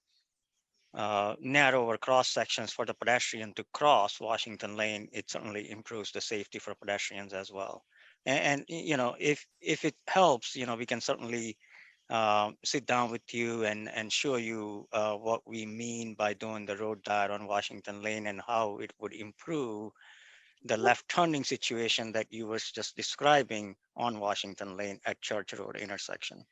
narrower cross sections for the pedestrian to cross Washington Lane, it certainly improves the safety for pedestrians as well. And you know, if it helps, you know, we can certainly sit down with you and show you what we mean by doing the road diet on Washington Lane and how it would improve the left turning situation that you were just describing on Washington Lane at Church Road intersection.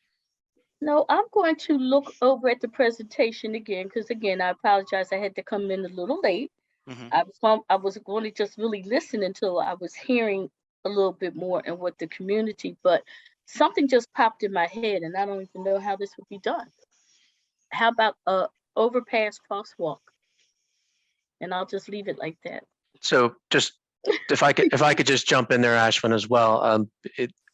No, I'm going to look over at the presentation again, because again, I apologize. I had to come in a little late. I was going to just really listen until I was hearing a little bit more and what the community, but something just popped in my head and I don't even know how this would be done. How about a overpass crosswalk? And I'll just leave it like that. So just if I could just jump in there, Ashwin, as well.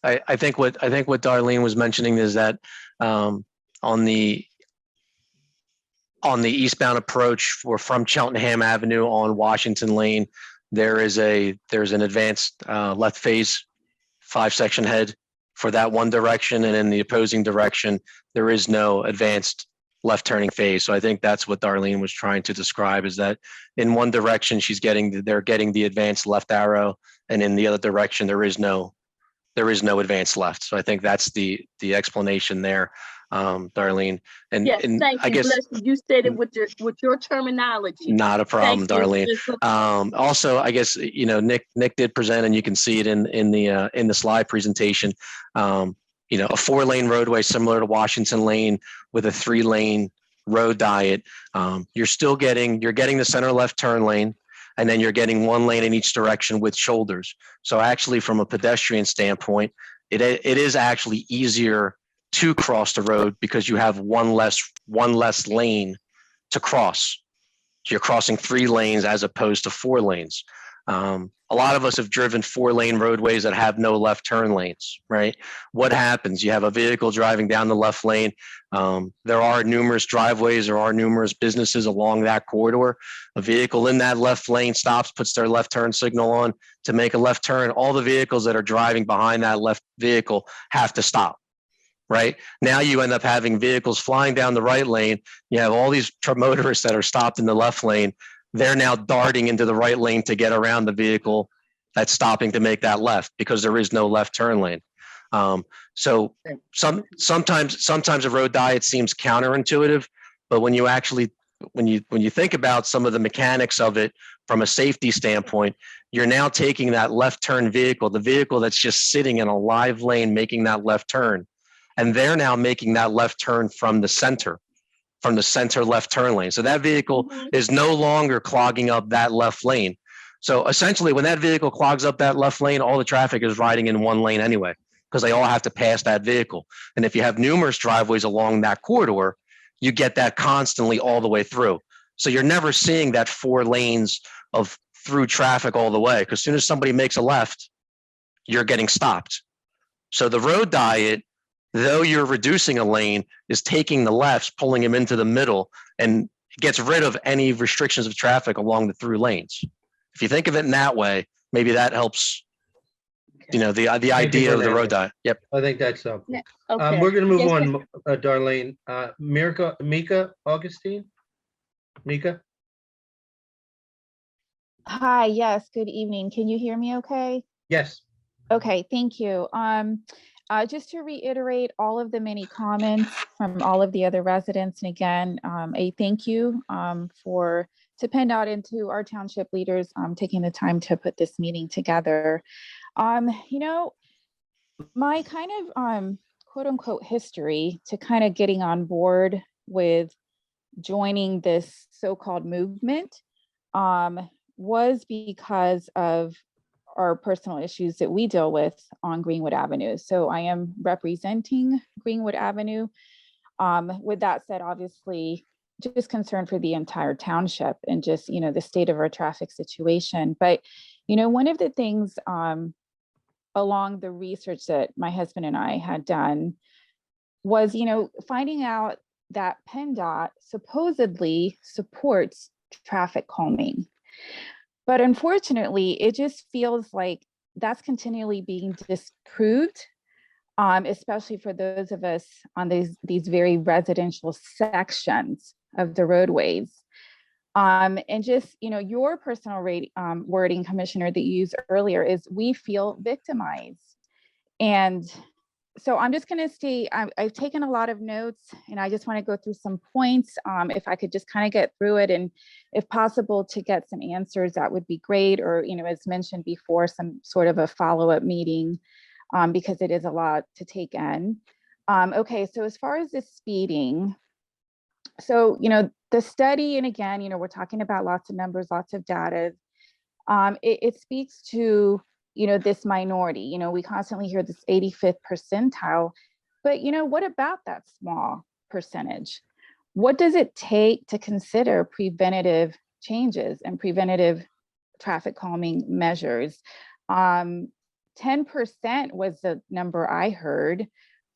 I think what Darlene was mentioning is that on the eastbound approach from Cheltenham Avenue on Washington Lane, there's an advanced left phase 5-section head for that one direction, and in the opposing direction, there is no advanced left turning phase. So I think that's what Darlene was trying to describe, is that in one direction they're getting the advanced left arrow, and in the other direction there is no advanced left. So I think that's the explanation there, Darlene. And, yes, and thank you. I guess Bless you. You said it with your terminology. not a problem, Thank you. Darlene. Also, I guess Nick did present, and you can see it in the slide presentation. A 4-lane roadway similar to Washington Lane with a 3-lane road diet. You're getting the center left turn lane, and then you're getting 1 lane in each direction with shoulders. So actually, from a pedestrian standpoint, it is actually easier to cross the road because you have one less lane to cross. So you're crossing 3 lanes as opposed to 4 lanes. A lot of us have driven 4-lane roadways that have no left turn lanes, right? What happens? You have a vehicle driving down the left lane. There are numerous driveways, there are numerous businesses along that corridor. A vehicle in that left lane stops, puts their left turn signal on to make a left turn. All the vehicles that are driving behind that left vehicle have to stop. Right now, you end up having vehicles flying down the right lane. You have all these motorists that are stopped in the left lane. They're now darting into the right lane to get around the vehicle that's stopping to make that left because there is no left turn lane. So sometimes a road diet seems counterintuitive, but when you think about some of the mechanics of it from a safety standpoint, you're now taking that left turn vehicle, the vehicle that's just sitting in a live lane making that left turn, and they're now making that left turn from the center left turn lane. So that vehicle is no longer clogging up that left lane. So essentially, when that vehicle clogs up that left lane, all the traffic is riding in 1 lane anyway, because they all have to pass that vehicle. And if you have numerous driveways along that corridor, you get that constantly all the way through. So you're never seeing that 4 lanes of through traffic all the way, because as soon as somebody makes a left, you're getting stopped. So the road diet, though you're reducing a lane, is taking the lefts, pulling them into the middle, and gets rid of any restrictions of traffic along the through lanes. If you think of it in that way, maybe that helps, the idea of the road diet. Yep. I think that's helpful. Okay. We're going to move on, Darlene. Mika Augustine? Mika? Hi, yes, good evening. Can you hear me okay? Yes. Okay, thank you. Just to reiterate all of the many comments from all of the other residents, and again, a thank you to PennDOT and to our township leaders taking the time to put this meeting together. My kind of quote unquote history to kind of getting on board with joining this so-called movement was because of our personal issues that we deal with on Greenwood Avenue. So I am representing Greenwood Avenue. With that said, obviously, just concerned for the entire township and just, the state of our traffic situation. But, one of the things along the research that my husband and I had done was, finding out that PennDOT supposedly supports traffic calming. But unfortunately, it just feels like that's continually being disproved, especially for those of us on these very residential sections of the roadways. And just, your personal wording, Commissioner, that you used earlier is we feel victimized. And so I'm just going to say I've taken a lot of notes and I just want to go through some points. If I could just kind of get through it, and if possible to get some answers, that would be great. Or, as mentioned before, some sort of a follow-up meeting because it is a lot to take in. Okay, so as far as the speeding, so, the study, and again, we're talking about lots of numbers, lots of data. It speaks to, this minority. We constantly hear this 85th percentile, but what about that small percentage? What does it take to consider preventative changes and preventative traffic calming measures? 10% was the number I heard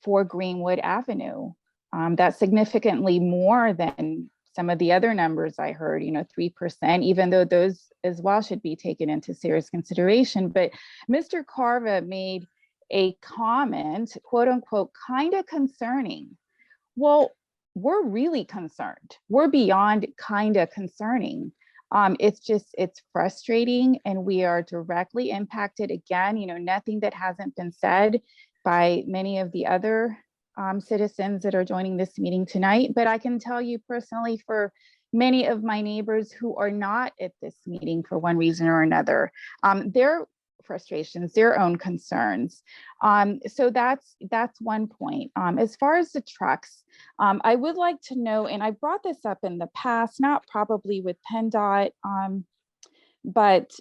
for Greenwood Avenue. That's significantly more than some of the other numbers I heard, 3%, even though those as well should be taken into serious consideration. But Mr. Carva made a comment, quote unquote, kind of concerning. Well, we're really concerned. We're beyond kind of concerning. It's frustrating, and we are directly impacted. Again, nothing that hasn't been said by many of the other citizens that are joining this meeting tonight. But I can tell you personally, for many of my neighbors who are not at this meeting for one reason or another, their frustrations, their own concerns. So that's one point. As far as the trucks, I would like to know, and I brought this up in the past, not probably with PennDOT, but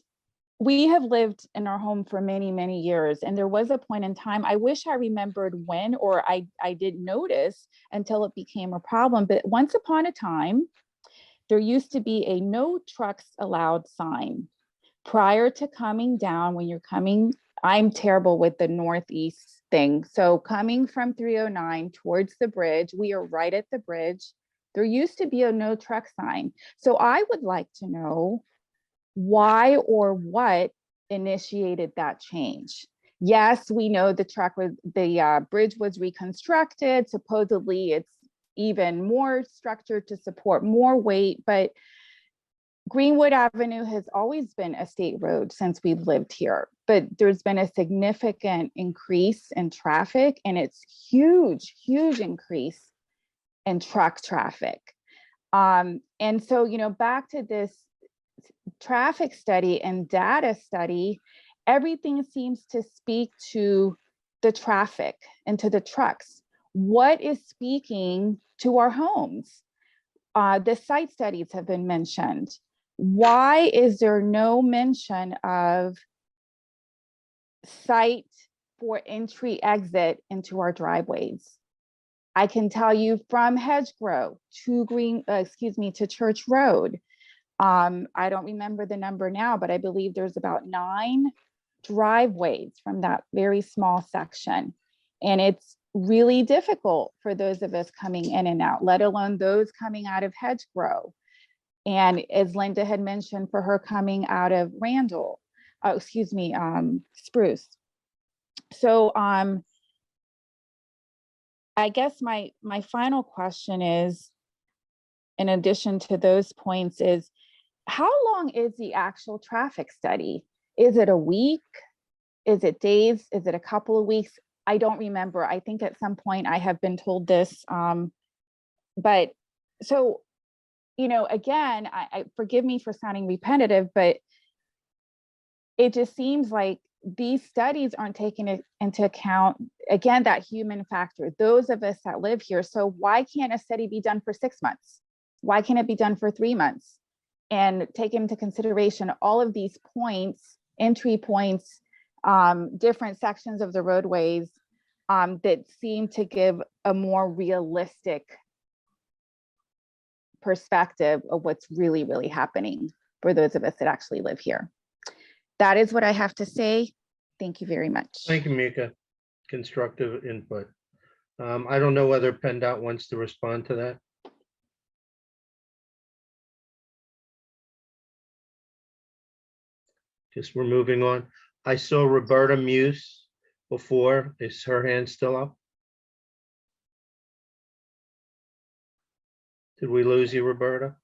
we have lived in our home for many, many years. And there was a point in time, I wish I remembered when, or I didn't notice until it became a problem. But once upon a time, there used to be a no trucks allowed sign prior to coming down. When you're coming, I'm terrible with the northeast thing. So coming from 309 towards the bridge, we are right at the bridge. There used to be a no truck sign. So I would like to know why or what initiated that change. Yes, we know the bridge was reconstructed. Supposedly it's even more structured to support more weight, but Greenwood Avenue has always been a state road since we've lived here, but there's been a significant increase in traffic, and it's huge increase in truck traffic. And so, back to this traffic study and data study, everything seems to speak to the traffic and to the trucks. What is speaking to our homes? The site studies have been mentioned. Why is there no mention of site for entry exit into our driveways? I can tell you from Hedgerow to Church Road. I don't remember the number now, but I believe there's about 9 driveways from that very small section. And it's really difficult for those of us coming in and out, let alone those coming out of Hedgerow. And as Linda had mentioned, for her coming out of Spruce. So I guess my final question is, in addition to those points, is how long is the actual traffic study? Is it a week? Is it days? Is it a couple of weeks? I don't remember. I think at some point I have been told this. But so, again, I forgive me for sounding repetitive, but it just seems like these studies aren't taking into account, again, that human factor, those of us that live here. So why can't a study be done for 6 months? Why can't it be done for 3 months? And take into consideration all of these points, entry points, different sections of the roadways that seem to give a more realistic perspective of what's really, really happening for those of us that actually live here. That is what I have to say. Thank you very much. Thank you, Mika. Constructive input. I don't know whether PennDOT wants to respond to that. Guess we're moving on. I saw Roberta Muse before. Is her hand still up? Did we lose you, Roberta?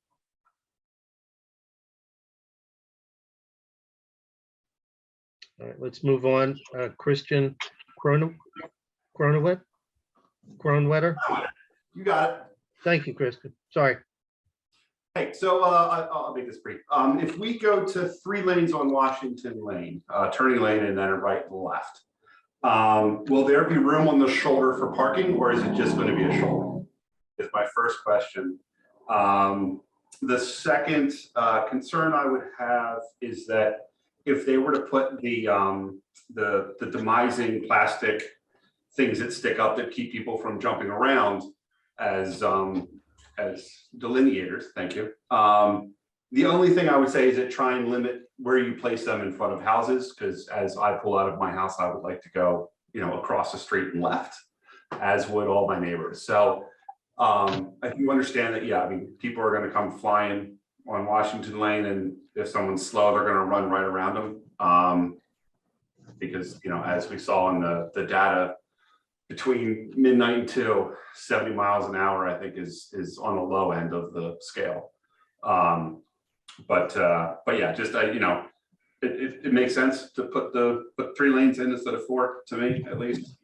All right, let's move on. Christian Kronwetter? You got it. Thank you, Christian. Sorry. Hey, so I'll make this brief. If we go to 3 lanes on Washington Lane, turning lane and then a right and left, will there be room on the shoulder for parking, or is it just going to be a shoulder? Is my first question. The second concern I would have is that if they were to put the demising plastic things that stick up that keep people from jumping around as delineators, thank you. The only thing I would say is that try and limit where you place them in front of houses, because as I pull out of my house, I would like to go, across the street and left, as would all my neighbors. So I do understand that, yeah, I mean, people are going to come flying on Washington Lane, and if someone's slow, they're going to run right around them. Because, as we saw in the data, between midnight and 2, 70 miles an hour, I think is on the low end of the scale. But yeah, just, it makes sense to put 3 lanes in instead of 4, to me, at least.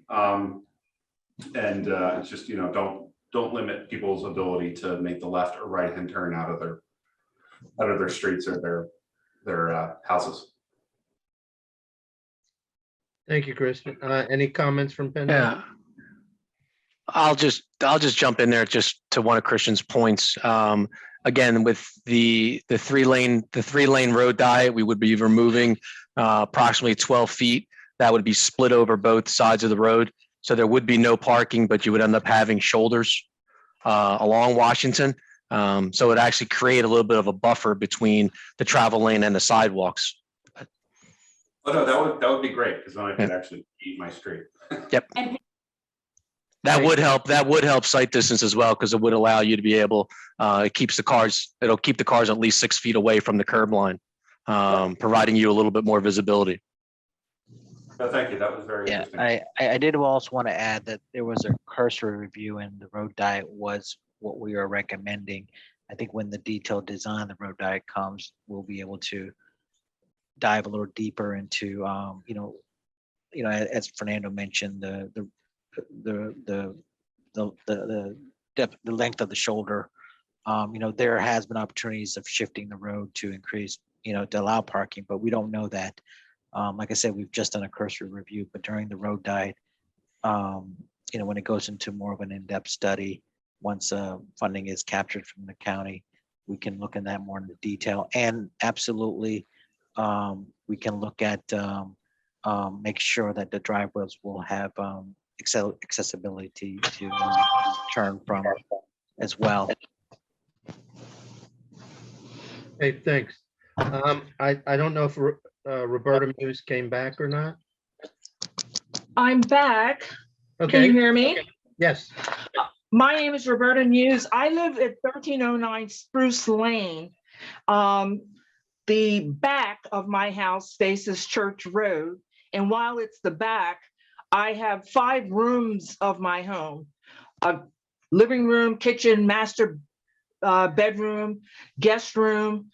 It's just, don't limit people's ability to make the left or right hand turn out of their streets or their houses. Thank you, Chris. Any comments from PennDOT? Yeah. I'll just jump in there just to one of Christian's points. Again, with the 3-lane road diet, we would be removing approximately 12 feet. That would be split over both sides of the road. So there would be no parking, but you would end up having shoulders along Washington. So it actually create a little bit of a buffer between the travel lane and the sidewalks. Oh no, that would be great, because then I could actually eat my street. Yep. That would help. That would help sight distance as well, because it would allow you to be able. It'll keep the cars at least 6 feet away from the curb line, providing you a little bit more visibility. No, thank you. That was very interesting. I did also want to add that there was a cursory review, and the road diet was what we are recommending. I think when the detailed design of the road diet comes, we'll be able to dive a little deeper into, as Fernando mentioned, the depth, the length of the shoulder. There has been opportunities of shifting the road to increase, to allow parking, but we don't know that. Like I said, we've just done a cursory review, but during the road diet, when it goes into more of an in-depth study, once funding is captured from the county, we can look in that more into detail. And absolutely, we can look at make sure that the driveways will have accessibility to turn from as well. Hey, thanks. I don't know if Roberta Muse came back or not. I'm back. Okay. Can you hear me? Okay. Yes. My name is Roberta Muse. I live at 1309 Spruce Lane. The back of my house faces Church Road. And while it's the back, I have 5 rooms of my home: a living room, kitchen, master bedroom, guest room,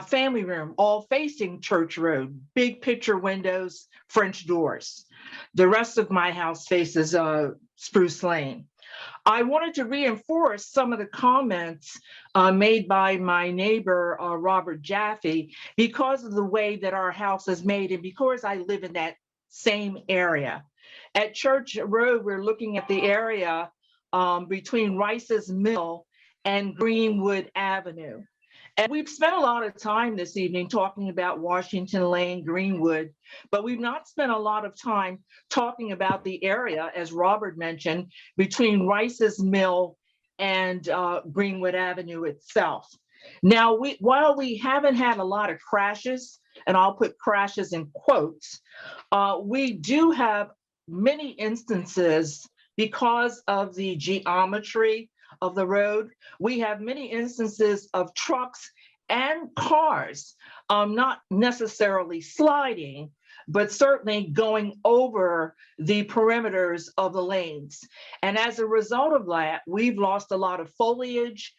family room, all facing Church Road, big picture windows, French doors. The rest of my house faces Spruce Lane. I wanted to reinforce some of the comments made by my neighbor, Robert Jaffe, because of the way that our house is made and because I live in that same area. At Church Road, we're looking at the area between Rice's Mill and Greenwood Avenue. And we've spent a lot of time this evening talking about Washington Lane, Greenwood, but we've not spent a lot of time talking about the area, as Robert mentioned, between Rice's Mill and Greenwood Avenue itself. Now, while we haven't had a lot of crashes, and I'll put crashes in quotes, we do have many instances because of the geometry of the road. We have many instances of trucks and cars, not necessarily sliding, but certainly going over the perimeters of the lanes. And as a result of that, we've lost a lot of foliage.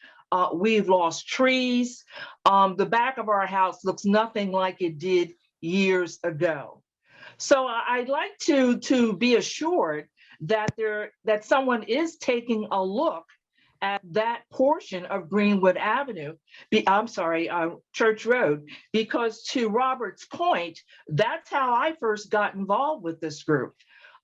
We've lost trees. The back of our house looks nothing like it did years ago. So I'd like to be assured that someone is taking a look at that portion of Greenwood Avenue, Church Road, because to Robert's point, that's how I first got involved with this group.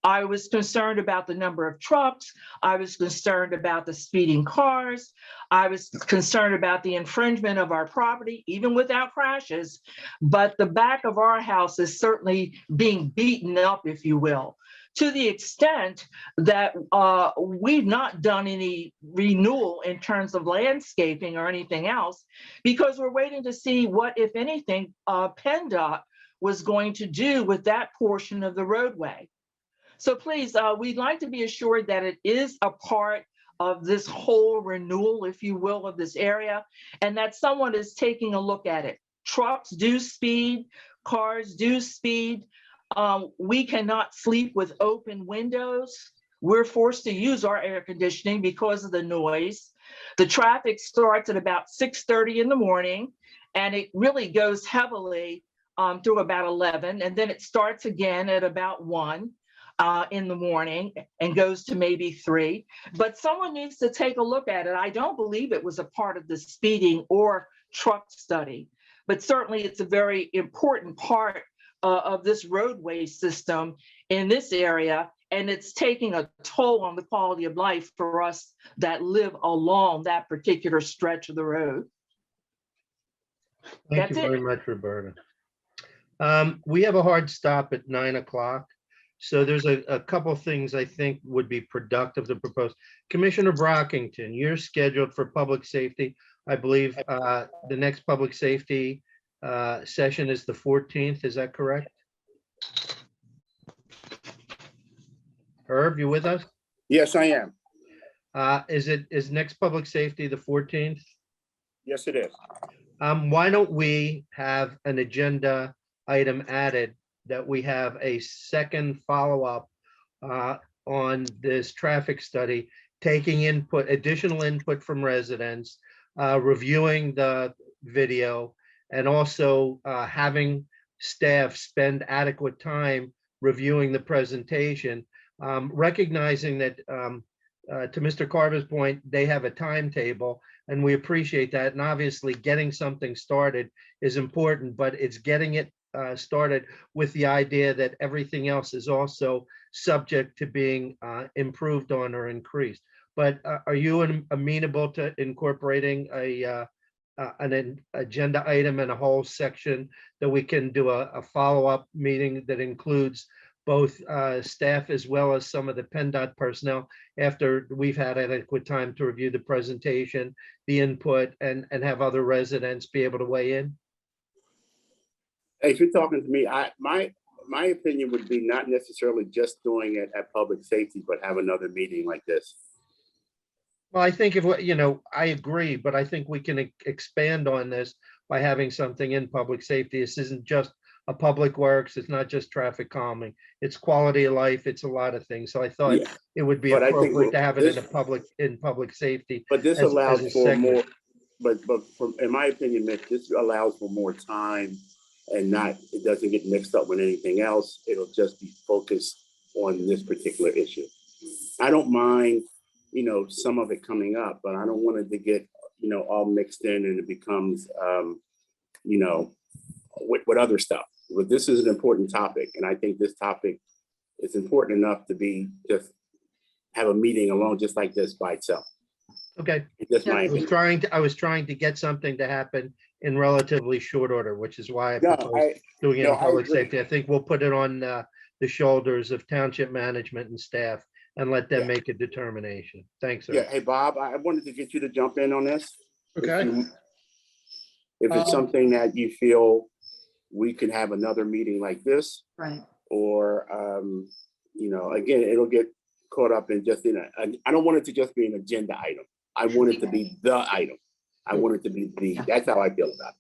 I was concerned about the number of trucks. I was concerned about the speeding cars. I was concerned about the infringement of our property, even without crashes. But the back of our house is certainly being beaten up, if you will, to the extent that we've not done any renewal in terms of landscaping or anything else, because we're waiting to see what, if anything, PennDOT was going to do with that portion of the roadway. So please, we'd like to be assured that it is a part of this whole renewal, if you will, of this area, and that someone is taking a look at it. Trucks do speed, cars do speed. We cannot sleep with open windows. We're forced to use our air conditioning because of the noise. The traffic starts at about 6:30 in the morning, and it really goes heavily through about 11, and then it starts again at about 1 in the morning and goes to maybe 3. But someone needs to take a look at it. I don't believe it was a part of the speeding or truck study, but certainly it's a very important part of this roadway system in this area, and it's taking a toll on the quality of life for us that live along that particular stretch of the road. Thank you very much, Roberta. We have a hard stop at 9 o'clock. So there's a couple things I think would be productive to propose. Commissioner Brockington, you're scheduled for public safety. I believe the next public safety session is the 14th. Is that correct? Herb, you with us? Yes, I am. Is next public safety the 14th? Yes, it is. Why don't we have an agenda item added that we have a second follow-up on this traffic study, taking additional input from residents, reviewing the video, and also having staff spend adequate time reviewing the presentation, recognizing that to Mr. Carver's point, they have a timetable, and we appreciate that. And obviously getting something started is important, but it's getting it started with the idea that everything else is also subject to being improved on or increased. But are you amenable to incorporating an agenda item and a whole section that we can do a follow-up meeting that includes both staff as well as some of the PennDOT personnel after we've had adequate time to review the presentation, the input, and have other residents be able to weigh in? Hey, if you're talking to me, my opinion would be not necessarily just doing it at public safety, but have another meeting like this. Well, I think I agree, but I think we can expand on this by having something in public safety. This isn't just a public works. It's not just traffic calming. It's quality of life. It's a lot of things. So I thought it would be appropriate to have it in public safety. But this allows for more. But in my opinion, Mitch, this allows for more time, and it doesn't get mixed up with anything else. It'll just be focused on this particular issue. I don't mind, some of it coming up, but I don't want it to get, all mixed in and it becomes, with other stuff. But this is an important topic, and I think this topic is important enough to be just have a meeting alone just like this by itself. Okay. That's my opinion. I was trying to get something to happen in relatively short order, which is why I proposed doing it in public safety. I think we'll put it on the shoulders of township management and staff and let them make a determination. Thanks, sir. Yeah. Hey, Bob, I wanted to get you to jump in on this. Okay. If it's something that you feel we could have another meeting like this, right? Or, again, it'll get caught up in just I don't want it to just be an agenda item. I want it to be the item. I want it to be that's how I feel about it.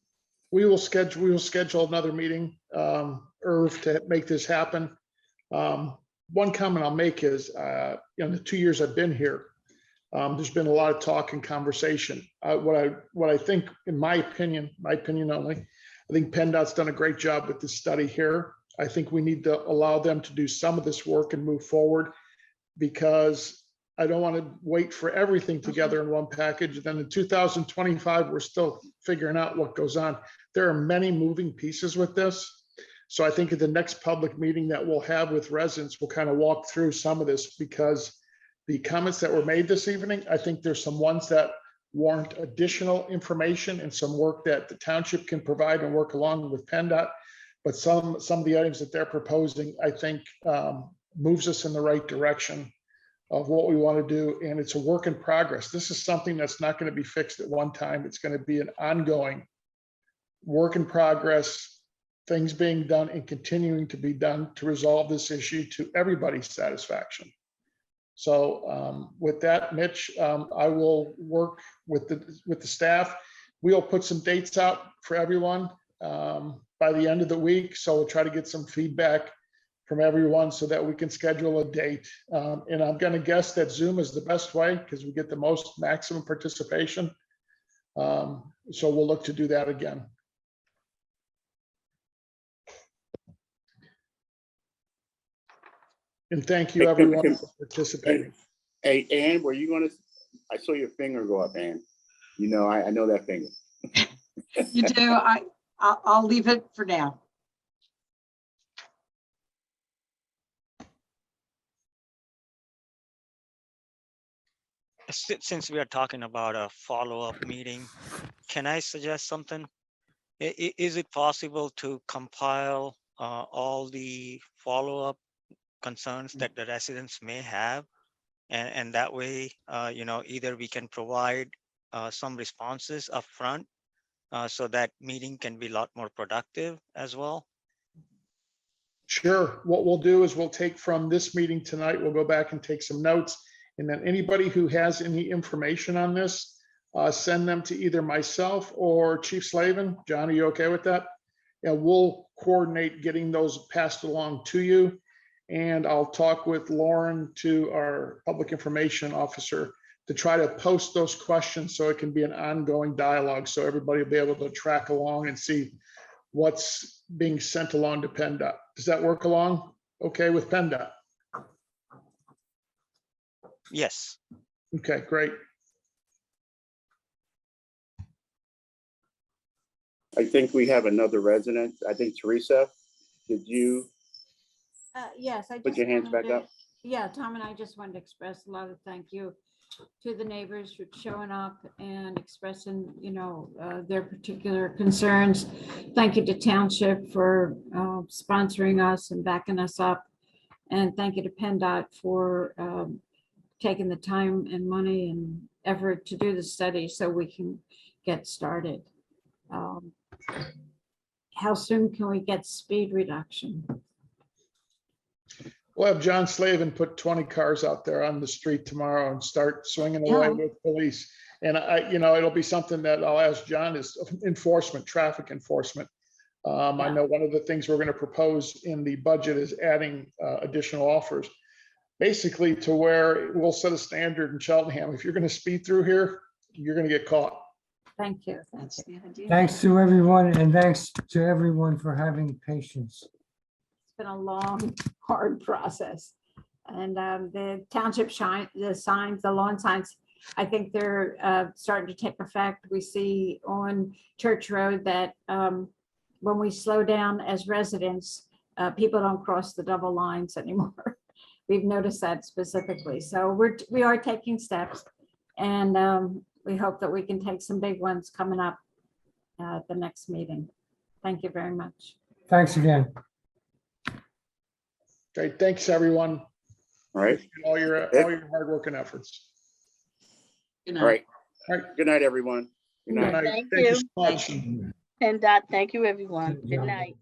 We will schedule another meeting, Irv, to make this happen. One comment I'll make is, in the 2 years I've been here, there's been a lot of talk and conversation. What I think, in my opinion only, I think PennDOT's done a great job with this study here. I think we need to allow them to do some of this work and move forward, because I don't want to wait for everything together in one package. Then in 2025, we're still figuring out what goes on. There are many moving pieces with this. So I think at the next public meeting that we'll have with residents, we'll kind of walk through some of this, because the comments that were made this evening, I think there's some ones that warrant additional information and some work that the township can provide and work along with PennDOT. But some of the items that they're proposing, I think, moves us in the right direction of what we want to do. And it's a work in progress. This is something that's not going to be fixed at one time. It's going to be an ongoing work in progress, things being done and continuing to be done to resolve this issue to everybody's satisfaction. So with that, Mitch, I will work with the staff. We'll put some dates out for everyone by the end of the week. So we'll try to get some feedback from everyone so that we can schedule a date. And I'm going to guess that Zoom is the best way because we get the most maximum participation. So we'll look to do that again. And thank you everyone for participating. Hey, Ann, were you gonna, I saw your finger go up, Ann. You know, I know that finger. You do, I'll leave it for now. Since we are talking about a follow-up meeting, can I suggest something? Is it possible to compile all the follow-up concerns that the residents may have? And that way, you know, either we can provide some responses up front so that meeting can be a lot more productive as well. Sure. What we'll do is we'll take from this meeting tonight, we'll go back and take some notes. And then anybody who has any information on this, send them to either myself or Chief Slavin. John, are you okay with that? Yeah, we'll coordinate getting those passed along to you. And I'll talk with Lauren, to our public information officer, to try to post those questions so it can be an ongoing dialogue. So everybody will be able to track along and see what's being sent along to PennDOT. Does that work along okay with PennDOT? Yes. Okay, great. I think we have another resident. I think Teresa, did you Yes, I put just your hands wanted back to- up? Yeah, Tom and I just wanted to express a lot of thank you to the neighbors for showing up and expressing, you know, their particular concerns. Thank you to Township for sponsoring us and backing us up. And thank you to PennDOT for taking the time and money and effort to do the study so we can get started. How soon can we get speed reduction? We'll have John Slavin put 20 cars out there on the street tomorrow and start swinging away Yeah. with police. And you know, it'll be something that I'll ask John is enforcement, traffic enforcement. I know one of the things we're going to propose in the budget is adding additional offers, basically to where we'll set a standard in Cheltenham. If you're going to speed through here, you're going to get caught. Thank you. That's the idea. Thanks to everyone, and thanks to everyone for having patience. It's been a long, hard process. And the township the signs, the lawn signs, I think they're starting to take effect. We see on Church Road that when we slow down as residents, people don't cross the double lines anymore. We've noticed that specifically. So we are taking steps, and we hope that we can take some big ones coming up at the next meeting. Thank you very much. Thanks again. Okay, thanks everyone. All right. All your hard work and efforts. Good All right. All right. Good night, everyone. Good night. Good night. Thank Thank you you. so much. PennDOT, thank you, everyone. Good night.